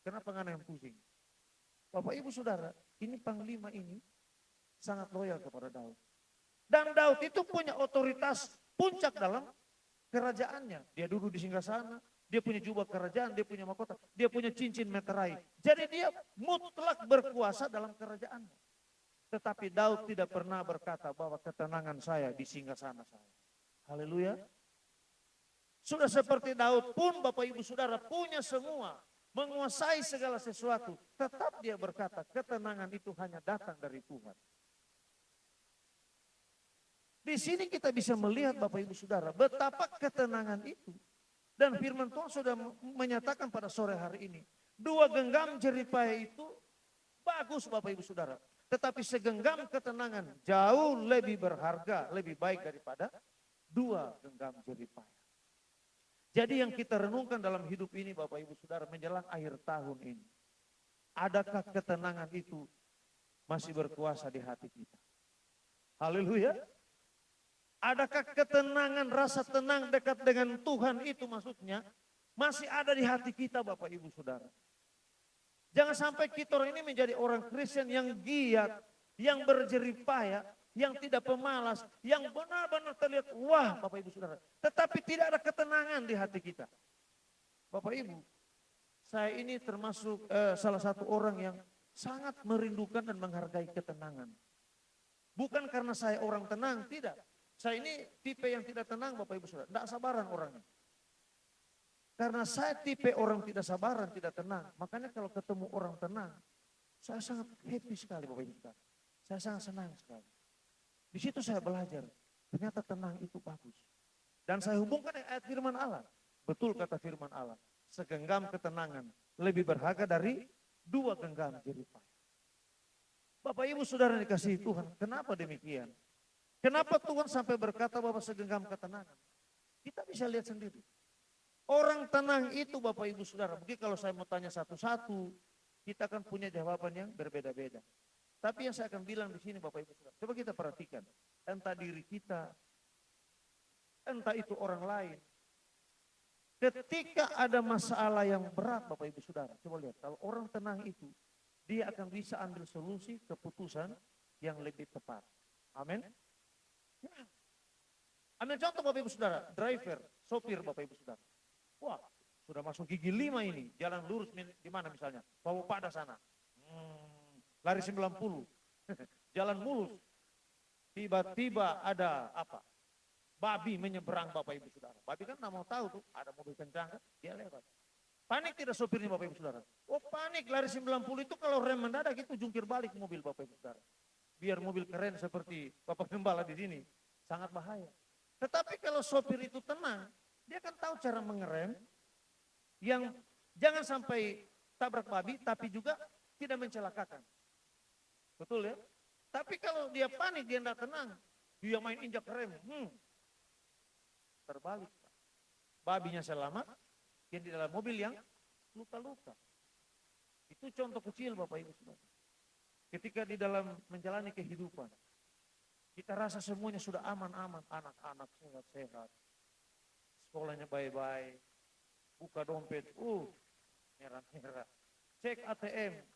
kenapa nggak yang pusing? Bapak Ibu Saudara, ini panglima ini sangat loyal kepada Daud. Dan Daud itu punya otoritas puncak dalam kerajaannya. Dia duduk di singgasana, dia punya jubah kerajaan, dia punya mahkota, dia punya cincin meterai. Jadi dia mutlak berkuasa dalam kerajaannya. Tetapi Daud tidak pernah berkata bahwa ketenangan saya di singgasana saya. Haleluya. Sudah seperti Daud pun Bapak Ibu Saudara punya semua, menguasai segala sesuatu. Tetap dia berkata ketenangan itu hanya datang dari Tuhan. Di sini kita bisa melihat Bapak Ibu Saudara betapa ketenangan itu. Dan firman Tuhan sudah menyatakan pada sore hari ini. 2 genggam jeripaya itu bagus Bapak Ibu Saudara. Tetapi segenggam ketenangan jauh lebih berharga, lebih baik daripada 2 genggam jeripaya. Jadi yang kita renungkan dalam hidup ini Bapak Ibu Saudara menjelang akhir tahun ini. Adakah ketenangan itu masih berkuasa di hati kita? Haleluya. Adakah ketenangan, rasa tenang dekat dengan Tuhan itu maksudnya masih ada di hati kita Bapak Ibu Saudara. Jangan sampai kita orang ini menjadi orang Kristen yang giat, yang berjeripaya, yang tidak pemalas, yang benar-benar terlihat wah Bapak Ibu Saudara. Tetapi tidak ada ketenangan di hati kita. Bapak Ibu, saya ini termasuk salah satu orang yang sangat merindukan dan menghargai ketenangan. Bukan karena saya orang tenang, tidak. Saya ini tipe yang tidak tenang Bapak Ibu Saudara, tidak sabaran orangnya. Karena saya tipe orang tidak sabaran, tidak tenang. Makanya kalau ketemu orang tenang, saya sangat happy sekali Bapak Ibu Saudara. Saya sangat senang sekali. Di situ saya belajar, ternyata tenang itu bagus. Dan saya hubungkan dengan ayat firman Allah. Betul kata firman Allah, segenggam ketenangan lebih berharga dari 2 genggam jerih payah. Bapak Ibu Saudara dikasihi Tuhan, kenapa demikian? Kenapa Tuhan sampai berkata bahwa segenggam ketenangan? Kita bisa lihat sendiri. Orang tenang itu Bapak Ibu Saudara, mungkin kalau saya mau tanya satu-satu, kita akan punya jawaban yang berbeda-beda. Tapi yang saya akan bilang di sini Bapak Ibu Saudara, coba kita perhatikan, entah diri kita, entah itu orang lain. Ketika ada masalah yang berat Bapak Ibu Saudara, coba lihat, kalau orang tenang itu, dia akan bisa ambil solusi keputusan yang lebih tepat. Amin. Ya. Ambil contoh Bapak Ibu Saudara, driver, sopir Bapak Ibu Saudara. Wah, sudah masuk gigi 5 ini, jalan lurus di mana misalnya? Bawa pada sana. Lari 90. Jalan mulus. Tiba-tiba ada apa? Babi menyeberang Bapak Ibu Saudara. Babi kan nggak mau tahu tuh, ada mobil kencang kan, dia lewat. Panik tidak sopirnya Bapak Ibu Saudara? Oh panik, lari 90 itu kalau rem mendadak itu jungkir balik mobil Bapak Ibu Saudara. Biar mobil keren seperti Bapak Gembala di sini, sangat bahaya. Tetapi kalau sopir itu tenang, dia kan tahu cara mengerem yang jangan sampai tabrak babi, tapi juga tidak mencelakakan. Betul ya? Tapi kalau dia panik, dia tidak tenang, dia main injak rem, terbalik. Babinya selamat, yang di dalam mobil yang luka-luka. Itu contoh kecil Bapak Ibu Saudara. Ketika di dalam menjalani kehidupan, kita rasa semuanya sudah aman-aman, anak-anak sehat-sehat, sekolahnya baik-baik, buka dompet, merah-merah, cek ATM,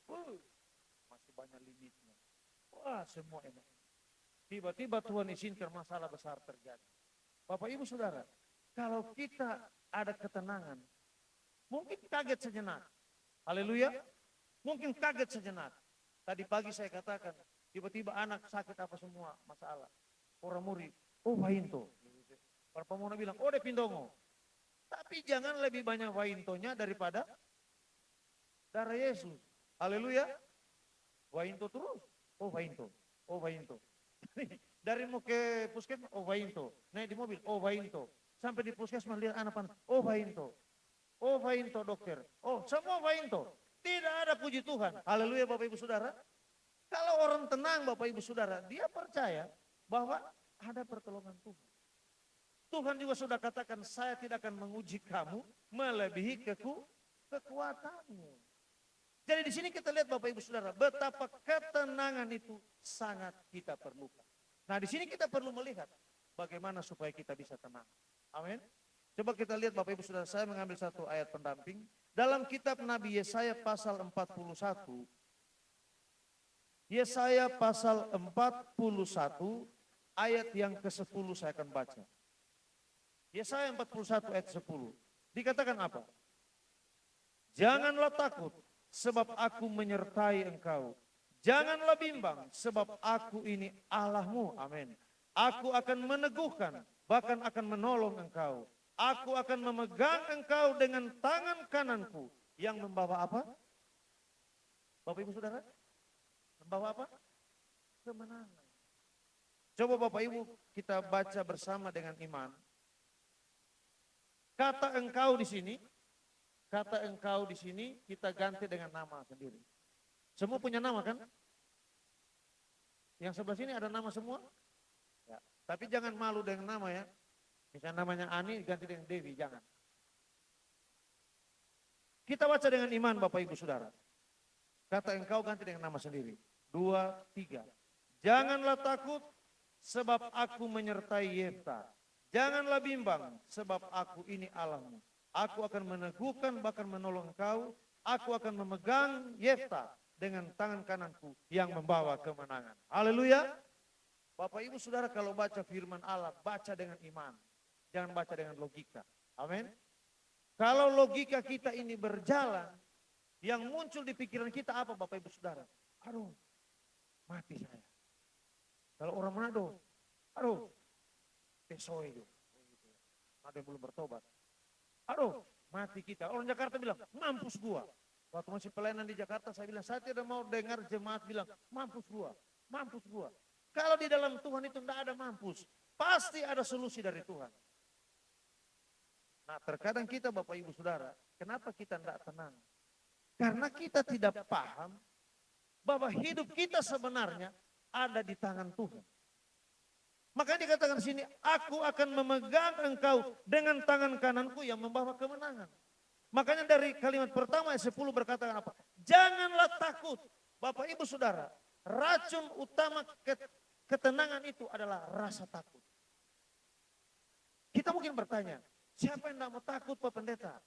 masih banyak limitnya. Wah, semua enak. Tiba-tiba Tuhan izinkan masalah besar terjadi. Bapak Ibu Saudara, kalau kita ada ketenangan, mungkin kaget sejenak. Haleluya. Mungkin kaget sejenak. Tadi pagi saya katakan, tiba-tiba anak sakit apa semua masalah. Orang murid, wainto. Para pemuda bilang, de pindongo. Tapi jangan lebih banyak waintonya daripada darah Yesus. Haleluya. Wainto terus. Wainto. Wainto. Dari mau ke puskesmas, wainto. Naik di mobil, wainto. Sampai di puskesmas lihat anak panas, wainto. Wainto dokter. Semua wainto. Tidak ada puji Tuhan. Haleluya Bapak Ibu Saudara. Kalau orang tenang Bapak Ibu Saudara, dia percaya bahwa ada pertolongan Tuhan. Tuhan juga sudah katakan, saya tidak akan menguji kamu melebihi kekuatanmu. Jadi di sini kita lihat Bapak Ibu Saudara, betapa ketenangan itu sangat kita perlukan. Nah di sini kita perlu melihat bagaimana supaya kita bisa tenang. Amin. Coba kita lihat Bapak Ibu Saudara, saya mengambil satu ayat pendamping. Dalam kitab Nabi Yesaya pasal 41, Yesaya pasal 41 ayat yang ke-10 saya akan baca. Yesaya 41 ayat 10. Dikatakan apa? Janganlah takut sebab aku menyertai engkau. Janganlah bimbang sebab aku ini Allahmu. Amin. Aku akan meneguhkan, bahkan akan menolong engkau. Aku akan memegang engkau dengan tangan kananku yang membawa apa? Bapak Ibu Saudara, membawa apa? Kemenangan. Coba Bapak Ibu kita baca bersama dengan iman. Kata engkau di sini kita ganti dengan nama sendiri. Semua punya nama kan? Yang sebelah sini ada nama semua? Ya. Tapi jangan malu dengan nama ya. Misalnya namanya Ani ganti dengan Dewi, jangan. Kita baca dengan iman Bapak Ibu Saudara. Kata engkau ganti dengan nama sendiri. 2, 3. Janganlah takut sebab aku menyertai Yefta. Janganlah bimbang sebab aku ini Allahmu. Aku akan meneguhkan bahkan menolong engkau. Aku akan memegang Yefta dengan tangan kananku yang membawa kemenangan. Haleluya. Bapak Ibu Saudara kalau baca firman Allah, baca dengan iman. Jangan baca dengan logika. Amin. Kalau logika kita ini berjalan, Yang muncul di pikiran kita apa Bapak Ibu Saudara? Aduh, mati saya. Kalau orang Manado, aduh, pesoe itu. Ada yang belum bertobat. Aduh, mati kita. Orang Jakarta bilang, mampus gua. Waktu masih pelayanan di Jakarta, saya bilang, saya tidak mau dengar jemaat bilang, mampus gua, mampus gua. Kalau di dalam Tuhan itu tidak ada mampus. Pasti ada solusi dari Tuhan. Nah terkadang kita Bapak Ibu Saudara, kenapa kita tidak tenang? Karena kita tidak paham bahwa hidup kita sebenarnya ada di tangan Tuhan. Makanya dikatakan di sini, aku akan memegang engkau dengan tangan kananku yang membawa kemenangan. Makanya dari kalimat pertama ayat 10 berkata apa? Janganlah takut. Bapak Ibu Saudara, racun utama ketenangan itu adalah rasa takut. Kita mungkin bertanya, siapa yang tidak mau takut Pak Pendeta?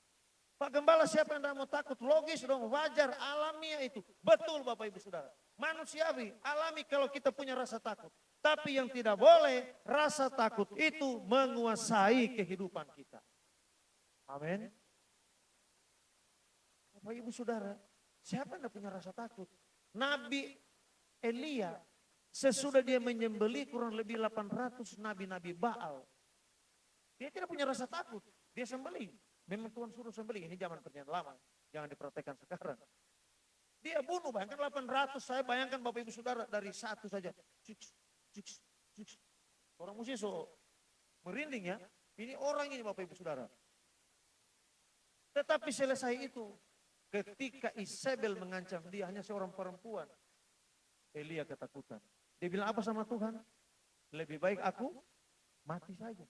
Pak Gembala siapa yang tidak mau takut? Logis dong, wajar, alamiah itu. Betul Bapak Ibu Saudara. Manusiawi, alami kalau kita punya rasa takut. Tapi yang tidak boleh, rasa takut itu menguasai kehidupan kita. Amin. Bapak Ibu Saudara, siapa yang tidak punya rasa takut? Nabi Elia, sesudah dia menyembelih kurang lebih 800 nabi-nabi Baal. Dia tidak punya rasa takut, dia sembelih. Memang Tuhan suruh sembelih, ini zaman perjanjian lama, jangan dipraktekkan sekarang. Dia bunuh, bayangkan 800, saya bayangkan Bapak Ibu Saudara dari satu saja. Orang musuh so merinding ya, ini orang ini Bapak Ibu Saudara. Tetapi selesai itu, ketika Isabel mengancam dia hanya seorang perempuan, Elia ketakutan. Dia bilang apa sama Tuhan? Lebih baik aku mati saja.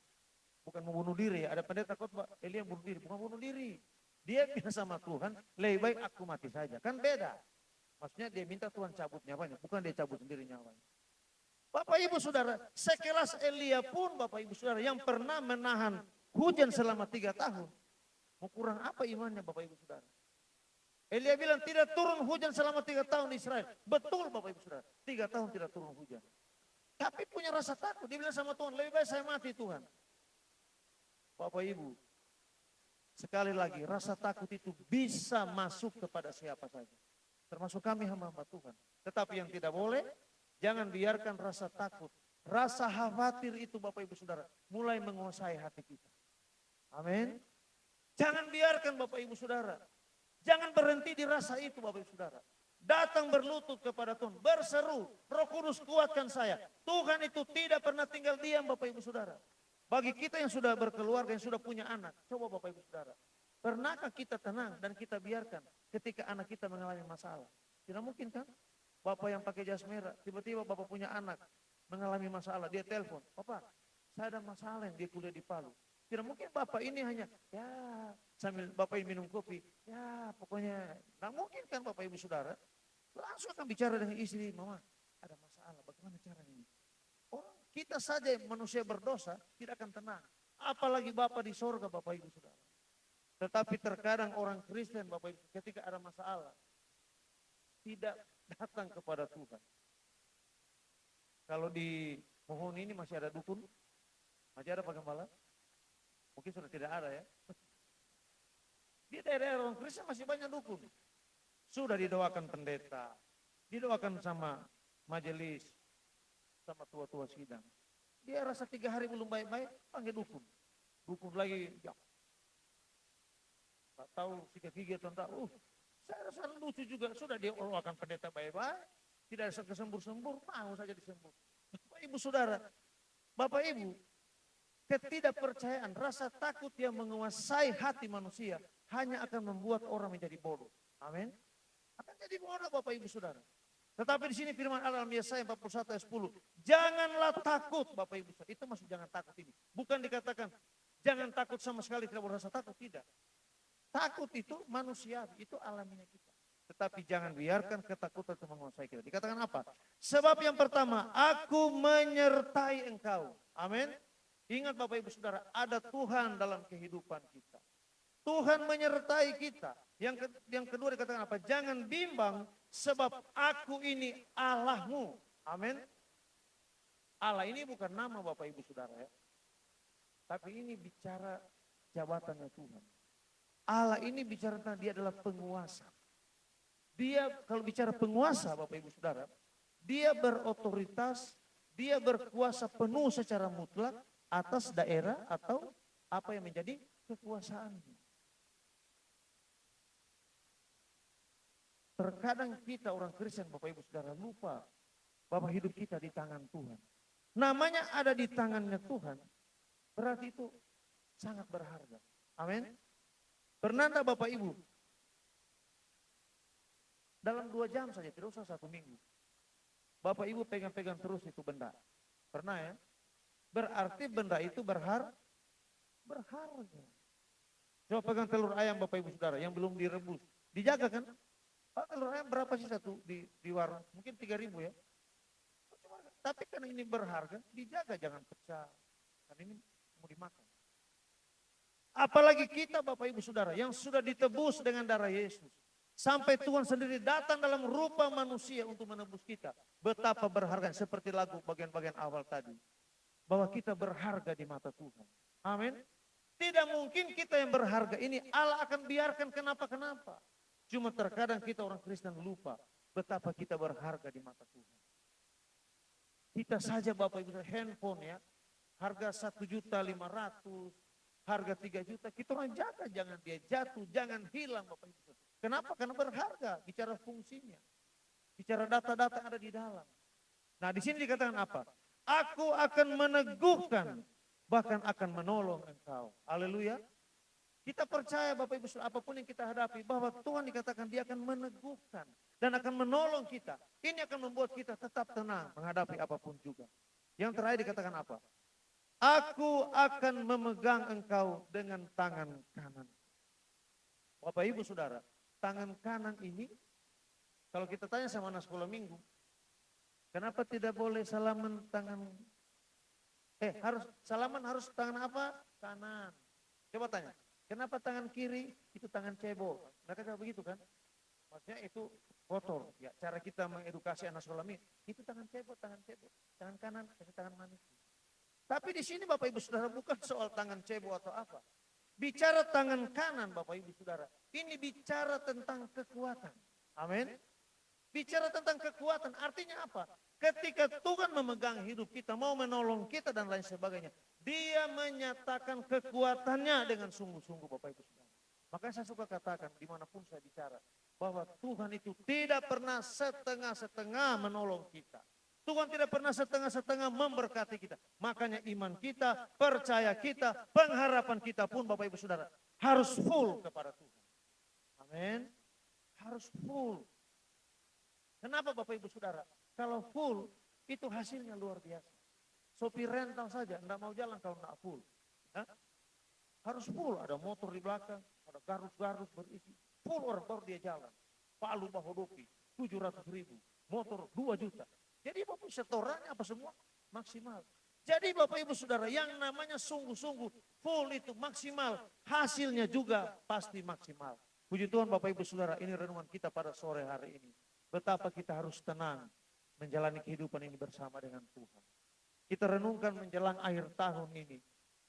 Bukan membunuh diri, ada pendeta khotbah Elia bunuh diri, bukan bunuh diri. Dia bilang sama Tuhan, lebih baik aku mati saja. Kan beda. Maksudnya dia minta Tuhan cabut nyawanya, bukan dia cabut sendiri nyawanya. Bapak Ibu Saudara, sekelas Elia pun Bapak Ibu Saudara yang pernah menahan hujan selama 3 tahun. Mau kurang apa imannya Bapak Ibu Saudara? Elia bilang tidak turun hujan selama 3 tahun di Israel. Betul Bapak Ibu Saudara, 3 tahun tidak turun hujan. Tapi punya rasa takut, dia bilang sama Tuhan, lebih baik saya mati Tuhan. Bapak Ibu, sekali lagi rasa takut itu bisa masuk kepada siapa saja. Termasuk kami hamba-hamba Tuhan. Tetapi yang tidak boleh, jangan biarkan rasa takut, rasa khawatir itu Bapak Ibu Saudara mulai menguasai hati kita. Amin. Jangan biarkan Bapak Ibu Saudara. Jangan berhenti di rasa itu Bapak Ibu Saudara. Datang berlutut kepada Tuhan, berseru, Roh Kudus kuatkan saya. Tuhan itu tidak pernah tinggal diam Bapak Ibu Saudara. Bagi kita yang sudah berkeluarga, yang sudah punya anak, coba Bapak Ibu Saudara. Pernahkah kita tenang dan kita biarkan ketika anak kita mengalami masalah? Tidak mungkin kan? Bapak yang pakai jas merah, tiba-tiba Bapak punya anak mengalami masalah, dia telepon, Papa, saya ada masalah yang dia kuliah di Palu. Tidak mungkin Bapak ini hanya, ya sambil Bapak ini minum kopi, ya pokoknya, nggak mungkin kan Bapak Ibu Saudara. Langsung akan bicara dengan istri, Mama, ada masalah, bagaimana caranya ini? Kita saja manusia berdosa tidak akan tenang. Apalagi Bapa di sorga Bapak Ibu Saudara. Tetapi terkadang orang Kristen Bapak Ibu ketika ada masalah tidak datang kepada Tuhan. Kalau di Mohon ini masih ada dukun? Masih ada Pak Gembala? Mungkin sudah tidak ada ya. Di daerah orang Kristen masih banyak dukun. Sudah didoakan pendeta, didoakan sama majelis, sama tua-tua sidang. Dia rasa 3 hari belum baik-baik, panggil dukun. Dukun lagi, ya. Tak tahu sikat gigi atau tak. Saya rasa lucu juga. Sudah dia akan pendeta baik-baik, tidak ada kesembur-sembur, mau saja disembur. Bapak Ibu Saudara, Bapak Ibu, ketidakpercayaan, rasa takut yang menguasai hati manusia hanya akan membuat orang menjadi bodoh. Amin. Akan jadi bodoh Bapak Ibu Saudara. Tetapi di sini firman Allah dalam Yesaya 41 ayat 10. Janganlah takut Bapak Ibu. Itu maksud jangan takut ini. Bukan dikatakan jangan takut sama sekali tidak berasa takut. Tidak. Takut itu manusia, itu alamiah kita. Tetapi jangan biarkan ketakutan itu menguasai kita. Dikatakan apa? Sebab yang pertama, aku menyertai engkau. Amin. Ingat Bapak Ibu Saudara, ada Tuhan dalam kehidupan kita. Tuhan menyertai kita. Yang kedua dikatakan apa? Jangan bimbang sebab aku ini Allahmu. Amin. Allah ini bukan nama Bapak Ibu Saudara ya. Tapi ini bicara jabatannya Tuhan. Allah ini bicara tentang dia adalah penguasa. dia kalau bicara penguasa Bapak Ibu Saudara, dia berotoritas, dia berkuasa penuh secara mutlak atas daerah atau apa yang menjadi kekuasaannya. Terkadang kita orang Kristen Bapak Ibu Saudara lupa bahwa hidup kita di tangan Tuhan. Namanya ada di tangannya Tuhan, berarti itu sangat berharga. Amin. Pernah enggak Bapak Ibu? Dalam 2 jam saja, tidak usah 1 minggu. Bapak Ibu pegang-pegang terus itu benda. Pernah ya? Berarti benda itu berharga. Coba pegang telur ayam Bapak Ibu Saudara yang belum direbus. Dijaga kan? Pak, telur ayam berapa sih satu di warung? Mungkin 3.000 ya. Tapi karena ini berharga, dijaga jangan pecah. Karena ini mau dimakan. Apalagi kita Bapak Ibu Saudara yang sudah ditebus dengan darah Yesus. Sampai Tuhan sendiri datang dalam rupa manusia untuk menebus kita. Betapa berharga, seperti lagu bagian-bagian awal tadi. Bahwa kita berharga di mata Tuhan. Amin. Tidak mungkin kita yang berharga ini Allah akan biarkan kenapa-kenapa. Cuma terkadang kita orang Kristen lupa betapa kita berharga di mata Tuhan. Kita saja Bapak Ibu handphone ya, harga 1.500.000, harga 3 juta, kita orang jaga jangan dia jatuh, jangan hilang Bapak Ibu. Kenapa? Karena berharga, bicara fungsinya, bicara data-data yang ada di dalam. Nah di sini dikatakan apa? Aku akan meneguhkan, bahkan akan menolong engkau. Haleluya. Kita percaya Bapak Ibu apapun yang kita hadapi bahwa Tuhan dikatakan dia akan meneguhkan dan akan menolong kita. Ini akan membuat kita tetap tenang menghadapi apapun juga. Yang terakhir dikatakan apa? Aku akan memegang engkau dengan tangan kanan. Bapak Ibu Saudara, tangan kanan ini kalau kita tanya sama anak sekolah minggu, kenapa tidak boleh salaman tangan harus tangan apa? Kanan. Coba tanya. Kenapa tangan kiri itu tangan cebol? Mereka kayak begitu kan? Maksudnya itu kotor. Ya, cara kita mengedukasi anak sekolah minggu, itu tangan cebol, tangan kanan, tangan manis. Tapi di sini Bapak Ibu Saudara bukan soal tangan cebol atau apa. Bicara tangan kanan Bapak Ibu Saudara, ini bicara tentang kekuatan. Amin. Bicara tentang kekuatan, artinya apa? Ketika Tuhan memegang hidup kita, mau menolong kita dan lain sebagainya, dia menyatakan kekuatannya dengan sungguh-sungguh Bapak Ibu Saudara. Makanya saya suka katakan dimanapun saya bicara, bahwa Tuhan itu tidak pernah setengah-setengah menolong kita. Tuhan tidak pernah setengah-setengah memberkati kita. Makanya iman kita, percaya kita, pengharapan kita pun Bapak Ibu Saudara harus full kepada Tuhan. Amin. Harus full. Kenapa Bapak Ibu Saudara? Kalau full itu hasilnya luar biasa. Sopir rental saja enggak mau jalan kalau enggak full. Hah? Harus full, ada motor di belakang, ada garus-garus berisi. Full orang baru dia jalan. Palu Bahodopi 700.000, motor 2 juta. Jadi Bapak setorannya apa semua maksimal. Jadi Bapak Ibu Saudara yang namanya sungguh-sungguh full itu maksimal, hasilnya juga pasti maksimal. Puji Tuhan Bapak Ibu Saudara, ini renungan kita pada sore hari ini. Betapa kita harus tenang menjalani kehidupan ini bersama dengan Tuhan. Kita renungkan menjelang akhir tahun ini.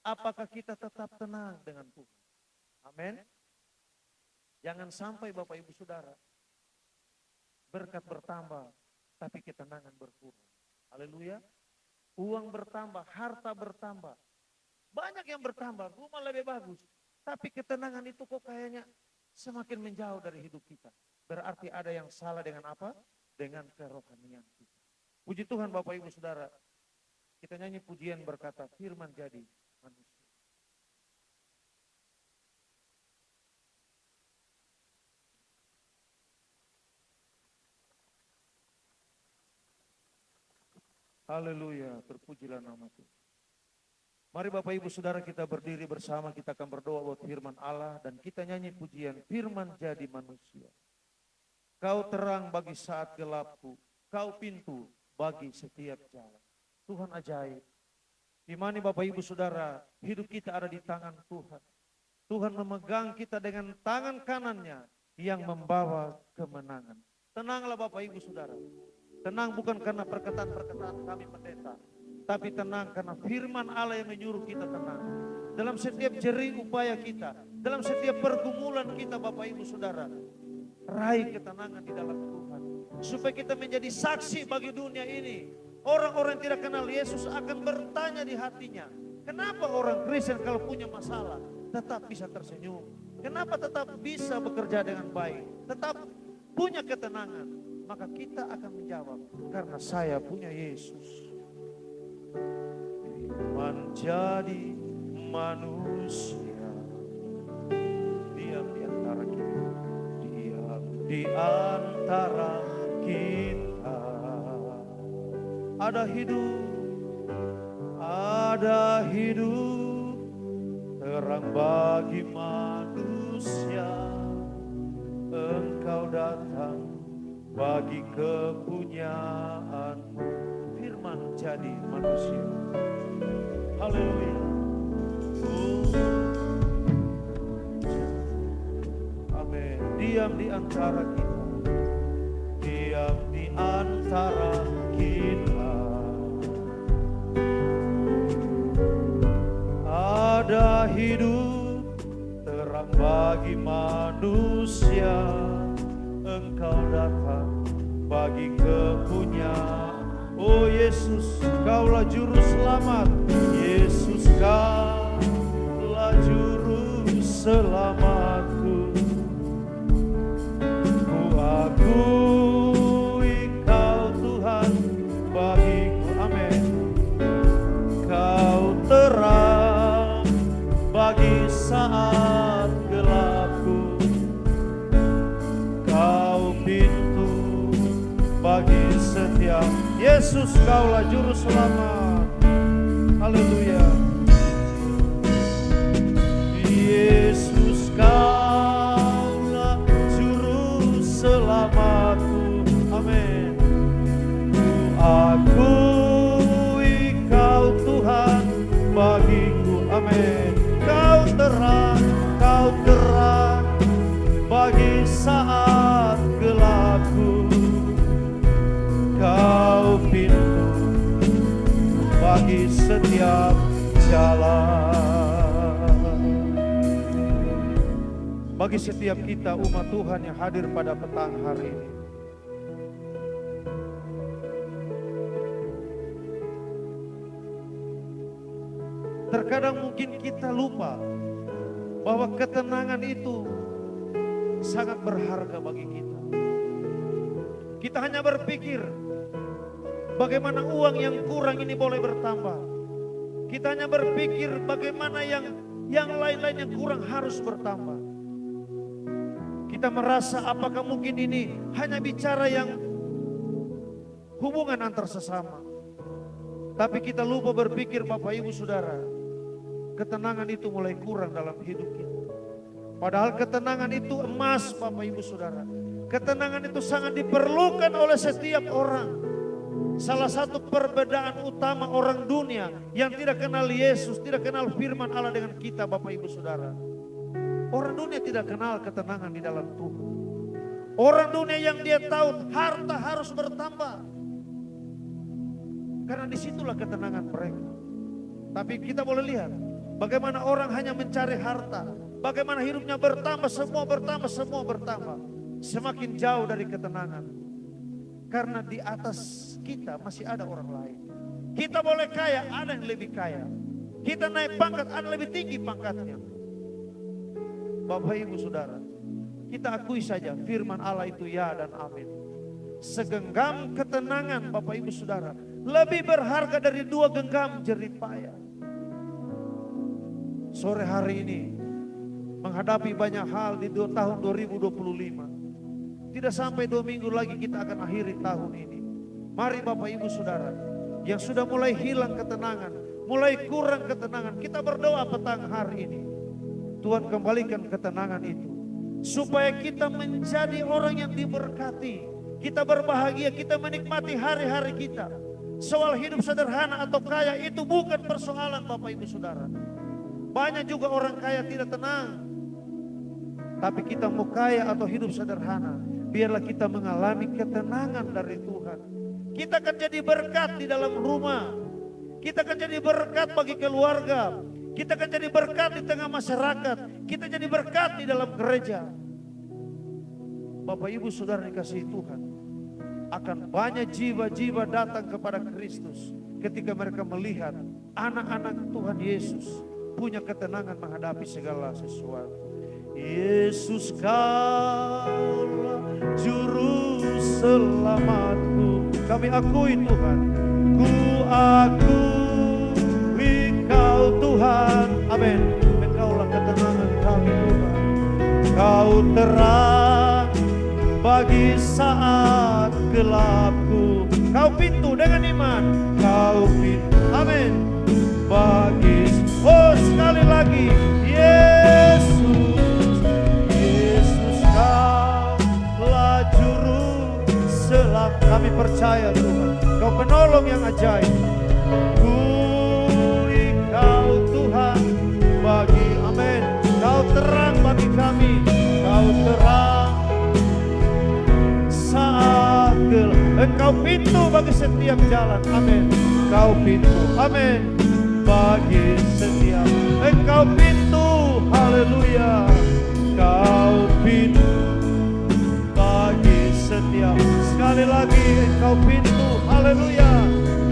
Apakah kita tetap tenang dengan Tuhan? Amin. Jangan sampai Bapak Ibu Saudara berkat bertambah tapi ketenangan berkurang. Haleluya. Uang bertambah, harta bertambah. Banyak yang bertambah, rumah lebih bagus. Tapi ketenangan itu kok kayaknya semakin menjauh dari hidup kita. Berarti ada yang salah dengan apa? Dengan kerohanian kita. Puji Tuhan Bapak Ibu Saudara. Kita nyanyi pujian berkata firman jadi manusia. Haleluya, terpujilah nama Tuhan. Mari Bapak Ibu Saudara kita berdiri bersama, kita akan berdoa buat firman Allah dan kita nyanyi pujian firman jadi manusia. Kau terang bagi saat gelapku, kau pintu bagi setiap jalan. Tuhan ajaib. Imani Bapak Ibu Saudara, hidup kita ada di tangan Tuhan. Tuhan memegang kita dengan tangan kanannya yang membawa kemenangan. Tenanglah Bapak Ibu Saudara. Tenang bukan karena perkataan-perkataan kami pendeta, tapi tenang karena firman Allah yang menyuruh kita tenang. Dalam setiap jerih upaya kita, dalam setiap pergumulan kita Bapak Ibu Saudara, raih ketenangan di dalam Tuhan. Supaya kita menjadi saksi bagi dunia ini. Orang-orang yang tidak kenal Yesus akan bertanya di hatinya, kenapa orang Kristen kalau punya masalah tetap bisa tersenyum? Kenapa tetap bisa bekerja dengan baik? Tetap punya ketenangan? Maka kita akan menjawab, karena saya punya Yesus. Menjadi manusia, diam di antara kita, diam di antara kita. Ada hidup terang bagi manusia. Engkau datang bagi kepunyaanmu. Firman jadi manusia. Haleluya. Amin. Diam di antara kita. Diam di antara kita. Ada hidup terang bagi manusia. Engkau datang bagi kepunyaan. Oh Yesus, Kaulah juru selamat. Yesus, Kaulah juru selamatku. Ku akui Kau Tuhan bagiku. Amin. Kau terang bagi saat gelapku. Kau pintu bagi setiap. Yesus, Kaulah juru selamat. Haleluya. Yesus, Kaulah juru selamatku. Amin. Ku akui Kau Tuhan bagiku. Amin. Kau terang bagi saat gelapku. Kau pintu bagi setiap jalan. Bagi setiap kita umat Tuhan yang hadir pada petang hari ini, terkadang mungkin kita lupa bahwa ketenangan itu sangat berharga bagi kita. Kita hanya berpikir bagaimana uang yang kurang ini boleh bertambah. Kita hanya berpikir bagaimana yang lain-lain yang kurang harus bertambah. Kita merasa apakah mungkin ini hanya bicara yang hubungan antar sesama. Tapi kita lupa berpikir Bapak Ibu Saudara, ketenangan itu mulai kurang dalam hidup kita. Padahal ketenangan itu emas Bapak Ibu Saudara. Ketenangan itu sangat diperlukan oleh setiap orang. Salah satu perbedaan utama orang dunia yang tidak kenal Yesus, tidak kenal firman Allah dengan kita Bapak Ibu Saudara. Orang dunia tidak kenal ketenangan di dalam Tuhan. Orang dunia yang dia tahu harta harus bertambah. Karena disitulah ketenangan mereka. Tapi kita boleh lihat bagaimana orang hanya mencari harta. Bagaimana hidupnya bertambah, semua bertambah, semua bertambah. Semakin jauh dari ketenangan. Karena di atas kita masih ada orang lain. Kita boleh kaya, ada yang lebih kaya. Kita naik pangkat, ada yang lebih tinggi pangkatnya. Bapak Ibu Saudara, kita akui saja firman Allah itu ya dan amin. Segenggam ketenangan Bapak Ibu Saudara lebih berharga dari 2 genggam jerih payah. Sore hari ini menghadapi banyak hal di tahun 2025. Tidak sampai 2 minggu lagi kita akan akhiri tahun ini. Mari Bapak Ibu Saudara yang sudah mulai hilang ketenangan, mulai kurang ketenangan, kita berdoa petang hari ini. Tuhan kembalikan ketenangan itu. Supaya kita menjadi orang yang diberkati. Kita berbahagia, kita menikmati hari-hari kita. Soal hidup sederhana atau kaya itu bukan persoalan Bapak Ibu Saudara. Banyak juga orang kaya tidak tenang. Tapi kita mau kaya atau hidup sederhana, biarlah kita mengalami ketenangan dari Tuhan. Kita akan jadi berkat di dalam rumah. Kita akan jadi berkat bagi keluarga. Kita akan jadi berkat di tengah masyarakat. Kita jadi berkat di dalam gereja. Bapak Ibu Saudara dikasihi Tuhan, akan banyak jiwa-jiwa datang kepada Kristus ketika mereka melihat anak-anak Tuhan Yesus punya ketenangan menghadapi segala sesuatu. Yesus, Kaulah juru selamatku. Kami akui Tuhan, ku akui Kau Tuhan. Amin. Engkaulah ketenangan kami Tuhan. Kau terang bagi saat gelapku. Kau pintu dengan iman. Kau pintu. Amin. Bagi sekali lagi, Yesus, Kaulah juru selamat. Kami percaya Tuhan, Kau penolong yang ajaib. Kuri Kau Tuhan bagi, amin. Kau terang bagi kami. Kau terang saat gelap. Engkau pintu bagi setiap jalan, amin. Kau pintu, amin. Bagi setiap, Engkau pintu, haleluya. Kau pintu bagi setiap, sekali lagi Engkau pintu, haleluya.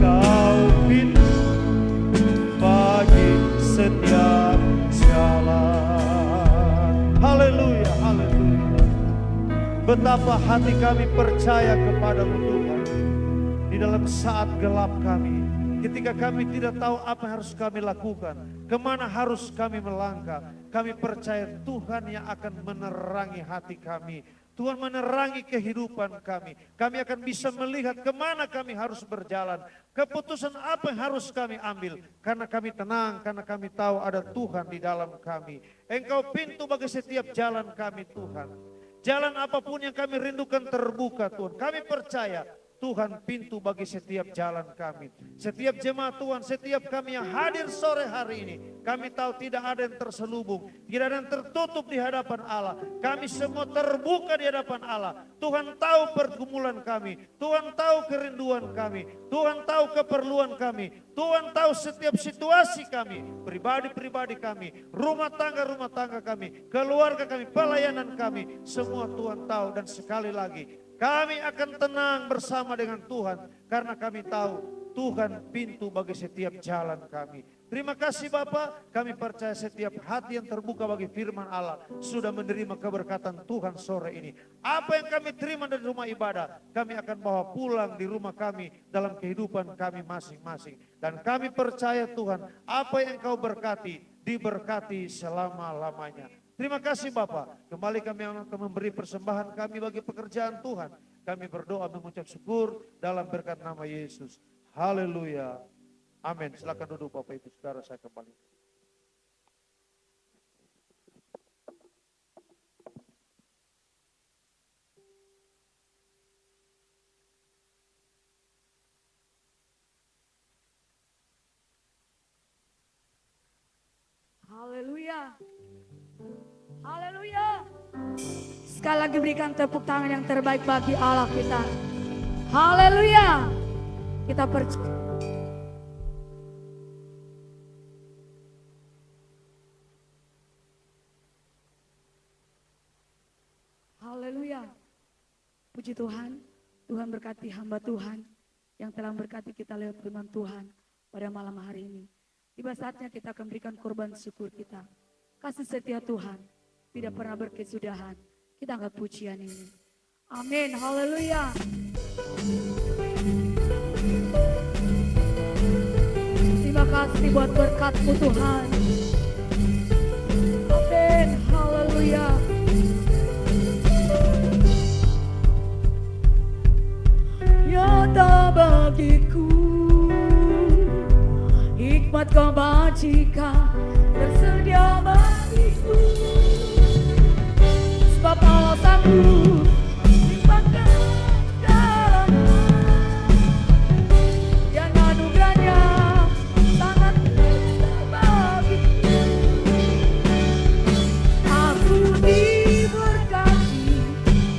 Kau pintu bagi setiap jalan, haleluya, haleluya. Betapa hati kami percaya kepadamu Tuhan. Di dalam saat gelap kami, ketika kami tidak tahu apa yang harus kami lakukan, kemana harus kami melangkah, kami percaya Tuhan yang akan menerangi hati kami. Tuhan menerangi kehidupan kami. Kami akan bisa melihat kemana kami harus berjalan. Keputusan apa yang harus kami ambil. Karena kami tenang, karena kami tahu ada Tuhan di dalam kami. Engkau pintu bagi setiap jalan kami Tuhan. Jalan apapun yang kami rindukan terbuka Tuhan. Kami percaya Tuhan pintu bagi setiap jalan kami. Setiap jemaat Tuhan, setiap kami yang hadir sore hari ini. Kami tahu tidak ada yang terselubung, tidak ada yang tertutup di hadapan Allah. Kami semua terbuka di hadapan Allah. Tuhan tahu pergumulan kami. Tuhan tahu kerinduan kami. Tuhan tahu keperluan kami. Tuhan tahu setiap situasi kami. Pribadi-pribadi kami. Rumah tangga kami. Keluarga kami, pelayanan kami. Semua Tuhan tahu dan sekali lagi. Kami akan tenang bersama dengan Tuhan karena kami tahu Tuhan pintu bagi setiap jalan kami. Terima kasih Bapak, kami percaya setiap hati yang terbuka bagi firman Allah sudah menerima keberkatan Tuhan sore ini. Apa yang kami terima dari rumah ibadah, kami akan bawa pulang di rumah kami dalam kehidupan kami masing-masing. Dan kami percaya Tuhan, apa yang Kau berkati, diberkati selama-lamanya. Terima kasih Bapak, kembali kami akan memberi persembahan kami bagi pekerjaan Tuhan. Kami berdoa mengucap syukur dalam berkat nama Yesus. Haleluya. Amin. Silakan duduk Bapak Ibu Saudara, saya kembali. Haleluya. Haleluya. Sekali lagi berikan tepuk tangan yang terbaik bagi Allah kita. Haleluya. Kita percaya. Haleluya. Puji Tuhan. Tuhan berkati hamba Tuhan yang telah berkati kita lewat firman Tuhan pada malam hari ini. Tiba saatnya kita akan berikan korban syukur kita. Kasih setia Tuhan tidak pernah berkesudahan. Kita angkat pujian ini. Amin. Haleluya. Terima kasih buat berkat-Mu Tuhan. Amin. Haleluya. Nyata bagiku hikmat kebajikan tersedia bagiku. Sebab Allah sanggup limpahkan dalamnya, yang anugerahnya sangat besar bagiku. Aku diberkati,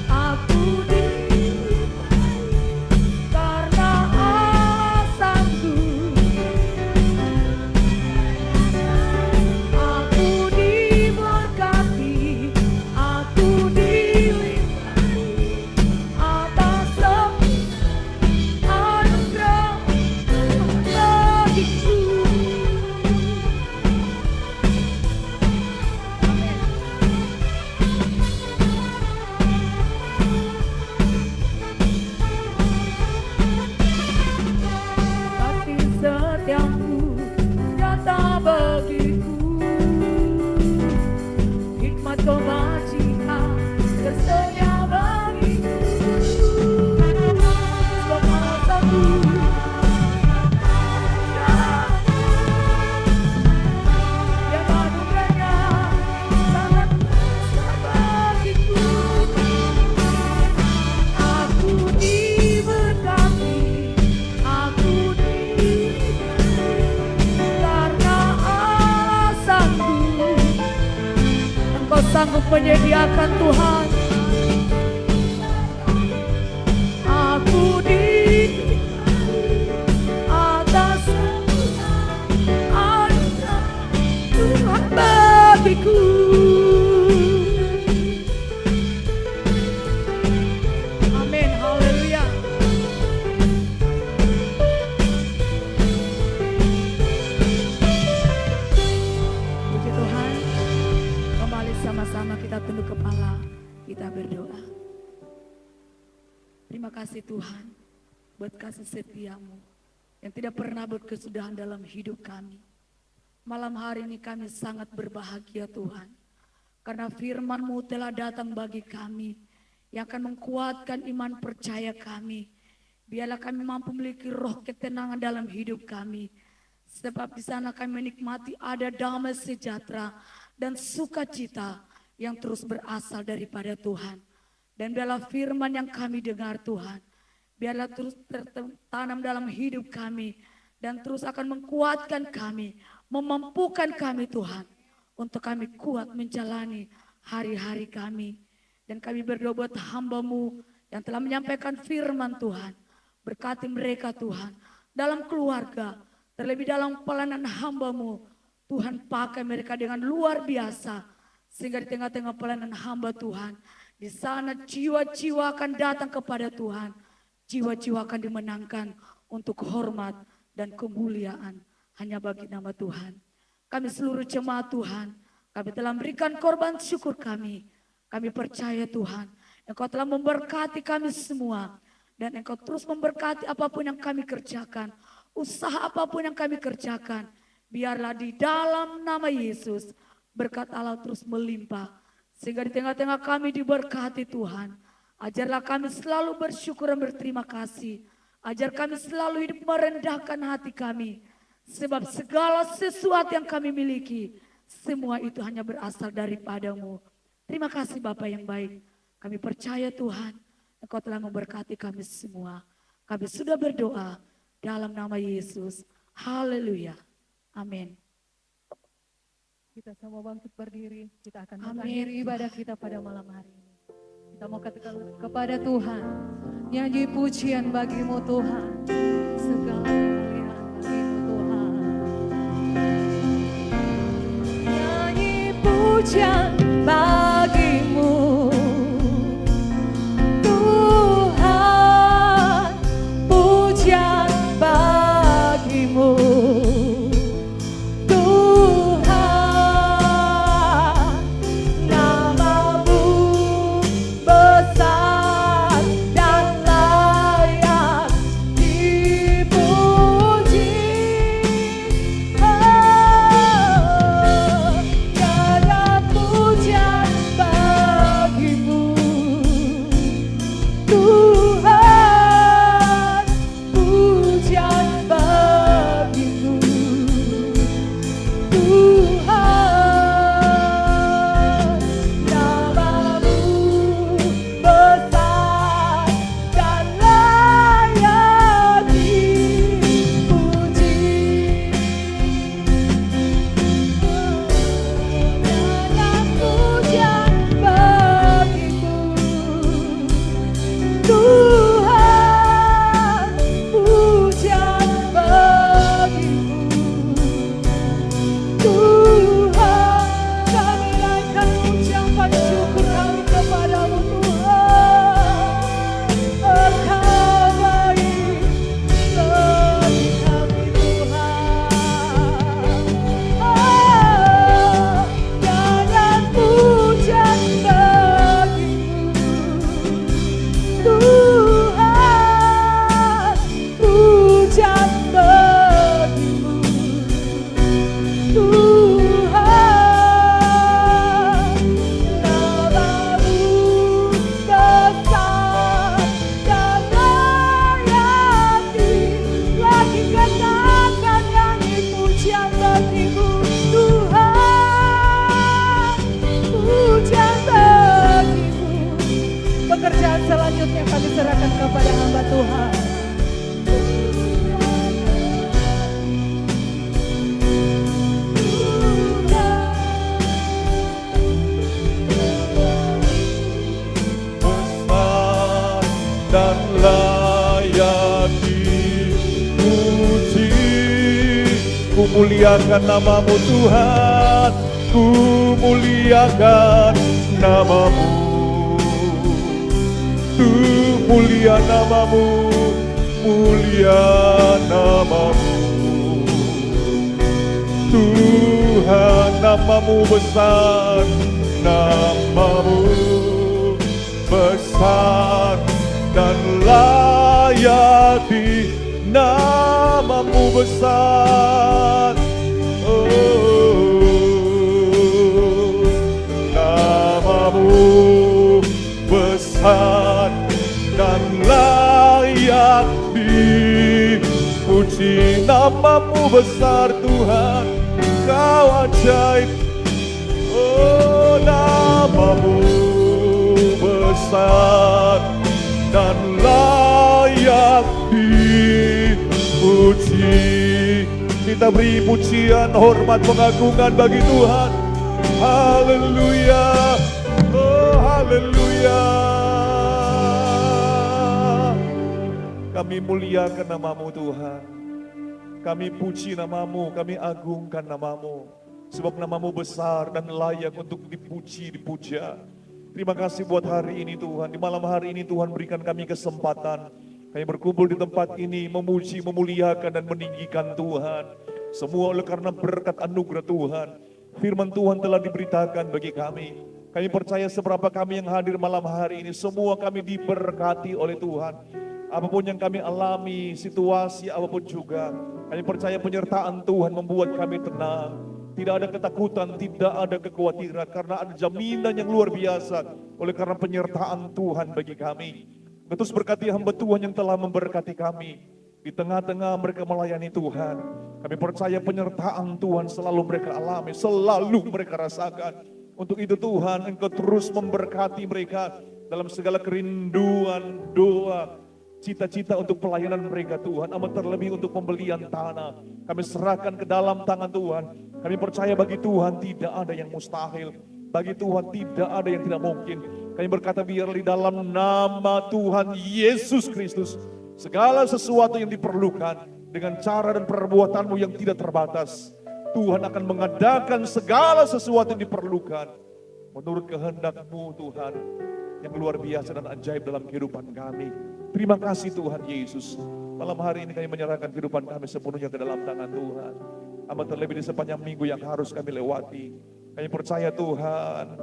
aku dilimpahi, karena Allah sanggup. muliakan Tuhan. Aku di atas anugerah Tuhan bagiku. Amin, haleluya. Puji Tuhan. Kembali sama-sama kita tunduk kepala, kita berdoa. Terima kasih Tuhan buat kasih setiamu yang tidak pernah berkesudahan dalam hidup kami. Malam hari ini kami sangat berbahagia Tuhan, karena firman-Mu telah datang bagi kami yang akan menguatkan iman percaya kami. Biarlah kami mampu memiliki roh ketenangan dalam hidup kami, sebab di sana kami menikmati ada damai sejahtera dan sukacita yang terus berasal daripada Tuhan. Dan biarlah firman yang kami dengar Tuhan, biarlah terus tertanam dalam hidup kami dan terus akan menguatkan kami, memampukan kami Tuhan, untuk kami kuat menjalani hari-hari kami. Dan kami berdoa buat hamba-Mu yang telah menyampaikan firman Tuhan. Berkati mereka Tuhan, dalam keluarga, terlebih dalam pelayanan hamba-Mu. Tuhan pakai mereka dengan luar biasa, sehingga di tengah-tengah pelayanan hamba Tuhan, di sana jiwa-jiwa akan datang kepada Tuhan. Jiwa-jiwa akan dimenangkan untuk hormat dan kemuliaan hanya bagi nama Tuhan. Kami seluruh jemaat Tuhan, kami telah memberikan korban syukur kami. Kami percaya Tuhan, Engkau telah memberkati kami semua. Dan Engkau terus memberkati apapun yang kami kerjakan. Usaha apapun yang kami kerjakan. Biarlah di dalam nama Yesus berkat Allah terus melimpah. Sehingga di tengah-tengah kami diberkati Tuhan. Ajarlah kami selalu bersyukur dan berterima kasih. Ajar kami selalu hidup merendahkan hati kami. Sebab segala sesuatu yang kami miliki, semua itu hanya berasal daripada-Mu. Terima kasih Bapa yang baik. Kami percaya Tuhan, Engkau telah memberkati kami semua. Kami sudah berdoa dalam nama Yesus. Haleluya. Amin. Kita semua bangkit berdiri, kita akan mengakhiri ibadah kita pada malam hari ini. Kita mau katakan kepada Tuhan, nyanyi pujian bagi-Mu Tuhan, segala kemuliaan bagi-Mu Tuhan. Nyanyi pujian bagi-Mu Tuhan, pujian bagi-Mu. dan layak dipuji. Ku muliakan namamu Tuhan, ku muliakan namamu. Mulia namamu, mulia namamu. Tuhan, namamu besar, namamu besar dan layak di namamu besar. Oh, namamu besar dan layak dipuji. Namamu besar Tuhan, Kau ajaib. Oh, namamu besar dan layak dipuji. Kita beri pujian, hormat, pengagungan bagi Tuhan. Haleluya, oh haleluya. Kami muliakan namamu Tuhan, kami puji namamu, kami agungkan namamu, sebab namamu besar dan layak untuk dipuji, dipuja. Terima kasih buat hari ini Tuhan, di malam hari ini Tuhan berikan kami kesempatan, kami berkumpul di tempat ini memuji, memuliakan dan meninggikan Tuhan. Semua oleh karena berkat anugerah Tuhan, firman Tuhan telah diberitakan bagi kami. Kami percaya seberapa kami yang hadir malam hari ini, semua kami diberkati oleh Tuhan. Apapun yang kami alami, situasi apapun juga, kami percaya penyertaan Tuhan membuat kami tenang. Tidak ada ketakutan, tidak ada kekhawatiran, karena ada jaminan yang luar biasa oleh karena penyertaan Tuhan bagi kami. Terus berkati hamba Tuhan yang telah memberkati kami. Di tengah-tengah mereka melayani Tuhan, kami percaya penyertaan Tuhan selalu mereka alami, selalu mereka rasakan. Untuk itu Tuhan, Engkau terus memberkati mereka dalam segala kerinduan, doa, cita-cita untuk pelayanan mereka Tuhan, amat terlebih untuk pembelian tanah. Kami serahkan ke dalam tangan Tuhan. Kami percaya bagi Tuhan tidak ada yang mustahil. Bagi Tuhan tidak ada yang tidak mungkin. Kami berkata biar di dalam nama Tuhan Yesus Kristus, segala sesuatu yang diperlukan dengan cara dan perbuatanmu yang tidak terbatas, Tuhan akan mengadakan segala sesuatu yang diperlukan menurut kehendak-Mu Tuhan yang luar biasa dan ajaib dalam kehidupan kami. Terima kasih Tuhan Yesus. Malam hari ini kami menyerahkan kehidupan kami sepenuhnya ke dalam tangan Tuhan. Amat terlebih di sepanjang minggu yang harus kami lewati. Kami percaya Tuhan,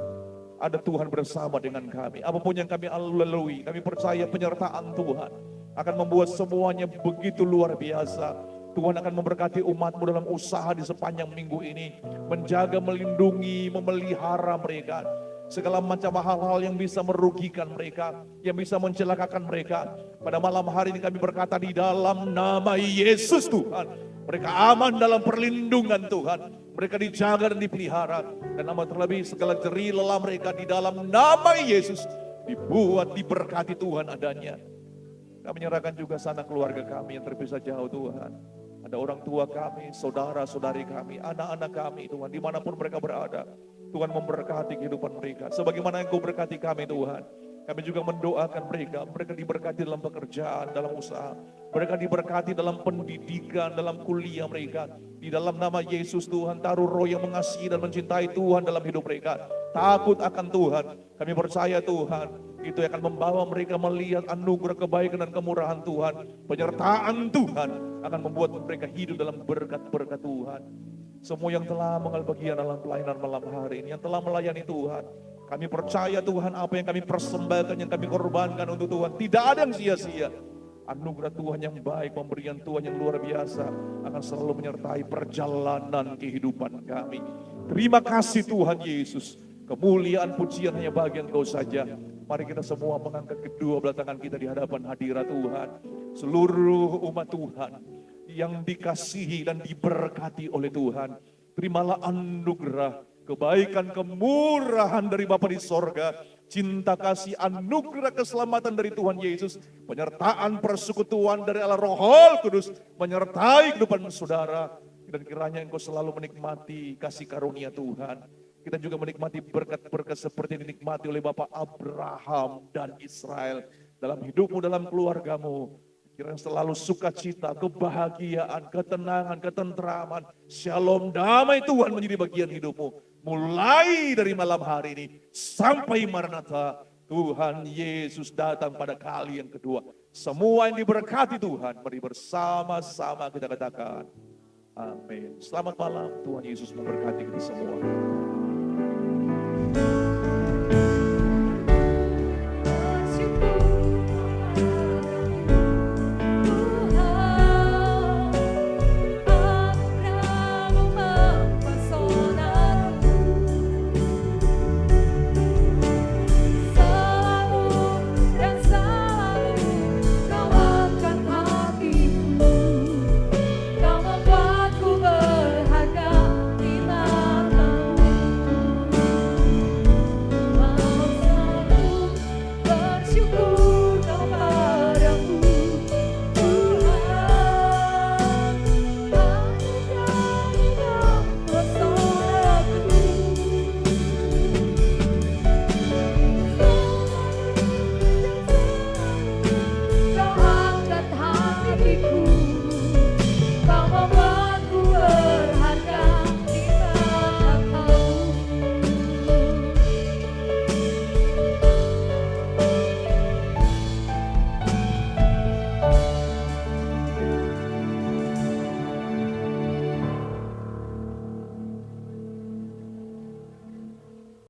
ada Tuhan bersama dengan kami. Apapun yang kami lalui, kami percaya penyertaan Tuhan akan membuat semuanya begitu luar biasa. Tuhan akan memberkati umat-Mu dalam usaha di sepanjang minggu ini. Menjaga, melindungi, memelihara mereka. Segala macam hal-hal yang bisa merugikan mereka, yang bisa mencelakakan mereka. Pada malam hari ini kami berkata di dalam nama Yesus Tuhan, mereka aman dalam perlindungan Tuhan. Mereka dijaga dan dipelihara. Dan amat terlebih segala jerih lelah mereka di dalam nama Yesus dibuat diberkati Tuhan adanya. Kami menyerahkan juga sanak keluarga kami yang terpisah jauh Tuhan. Ada orang tua kami, saudara-saudari kami, anak-anak kami Tuhan, dimanapun mereka berada. Tuhan memberkati kehidupan mereka. Sebagaimana Engkau berkati kami Tuhan. Kami juga mendoakan mereka. Mereka diberkati dalam pekerjaan, dalam usaha. Mereka diberkati dalam pendidikan, dalam kuliah mereka. Di dalam nama Yesus Tuhan, taruh roh yang mengasihi dan mencintai Tuhan dalam hidup mereka. Takut akan Tuhan. Kami percaya Tuhan, itu akan membawa mereka melihat anugerah kebaikan dan kemurahan Tuhan. Penyertaan Tuhan akan membuat mereka hidup dalam berkat-berkat Tuhan. Semua yang telah mengambil bagian dalam pelayanan malam hari ini, yang telah melayani Tuhan, kami percaya Tuhan apa yang kami persembahkan, yang kami korbankan untuk Tuhan, tidak ada yang sia-sia. Anugerah Tuhan yang baik, pemberian Tuhan yang luar biasa akan selalu menyertai perjalanan kehidupan kami. Terima kasih Tuhan Yesus. Kemuliaan pujian hanya bagi Engkau saja. Mari kita semua mengangkat kedua belah tangan kita di hadapan hadirat Tuhan. Seluruh umat Tuhan yang dikasihi dan diberkati oleh Tuhan, terimalah anugerah, kebaikan, kemurahan dari Bapa di sorga, cinta kasih, anugerah keselamatan dari Tuhan Yesus, penyertaan persekutuan dari Allah Roh Kudus, menyertai kehidupan saudara, dan kiranya Engkau selalu menikmati kasih karunia Tuhan. Kita juga menikmati berkat-berkat seperti yang dinikmati oleh Bapak Abraham dan Israel. dalam hidupmu, dalam keluargamu. Kiranya selalu sukacita, kebahagiaan, ketenangan, ketentraman, shalom, damai Tuhan menjadi bagian hidupmu. Mulai dari malam hari ini sampai Maranatha, Tuhan Yesus datang pada kali yang kedua. Semua yang diberkati Tuhan, mari bersama-sama kita katakan amin. Selamat malam, Tuhan Yesus memberkati kita semua.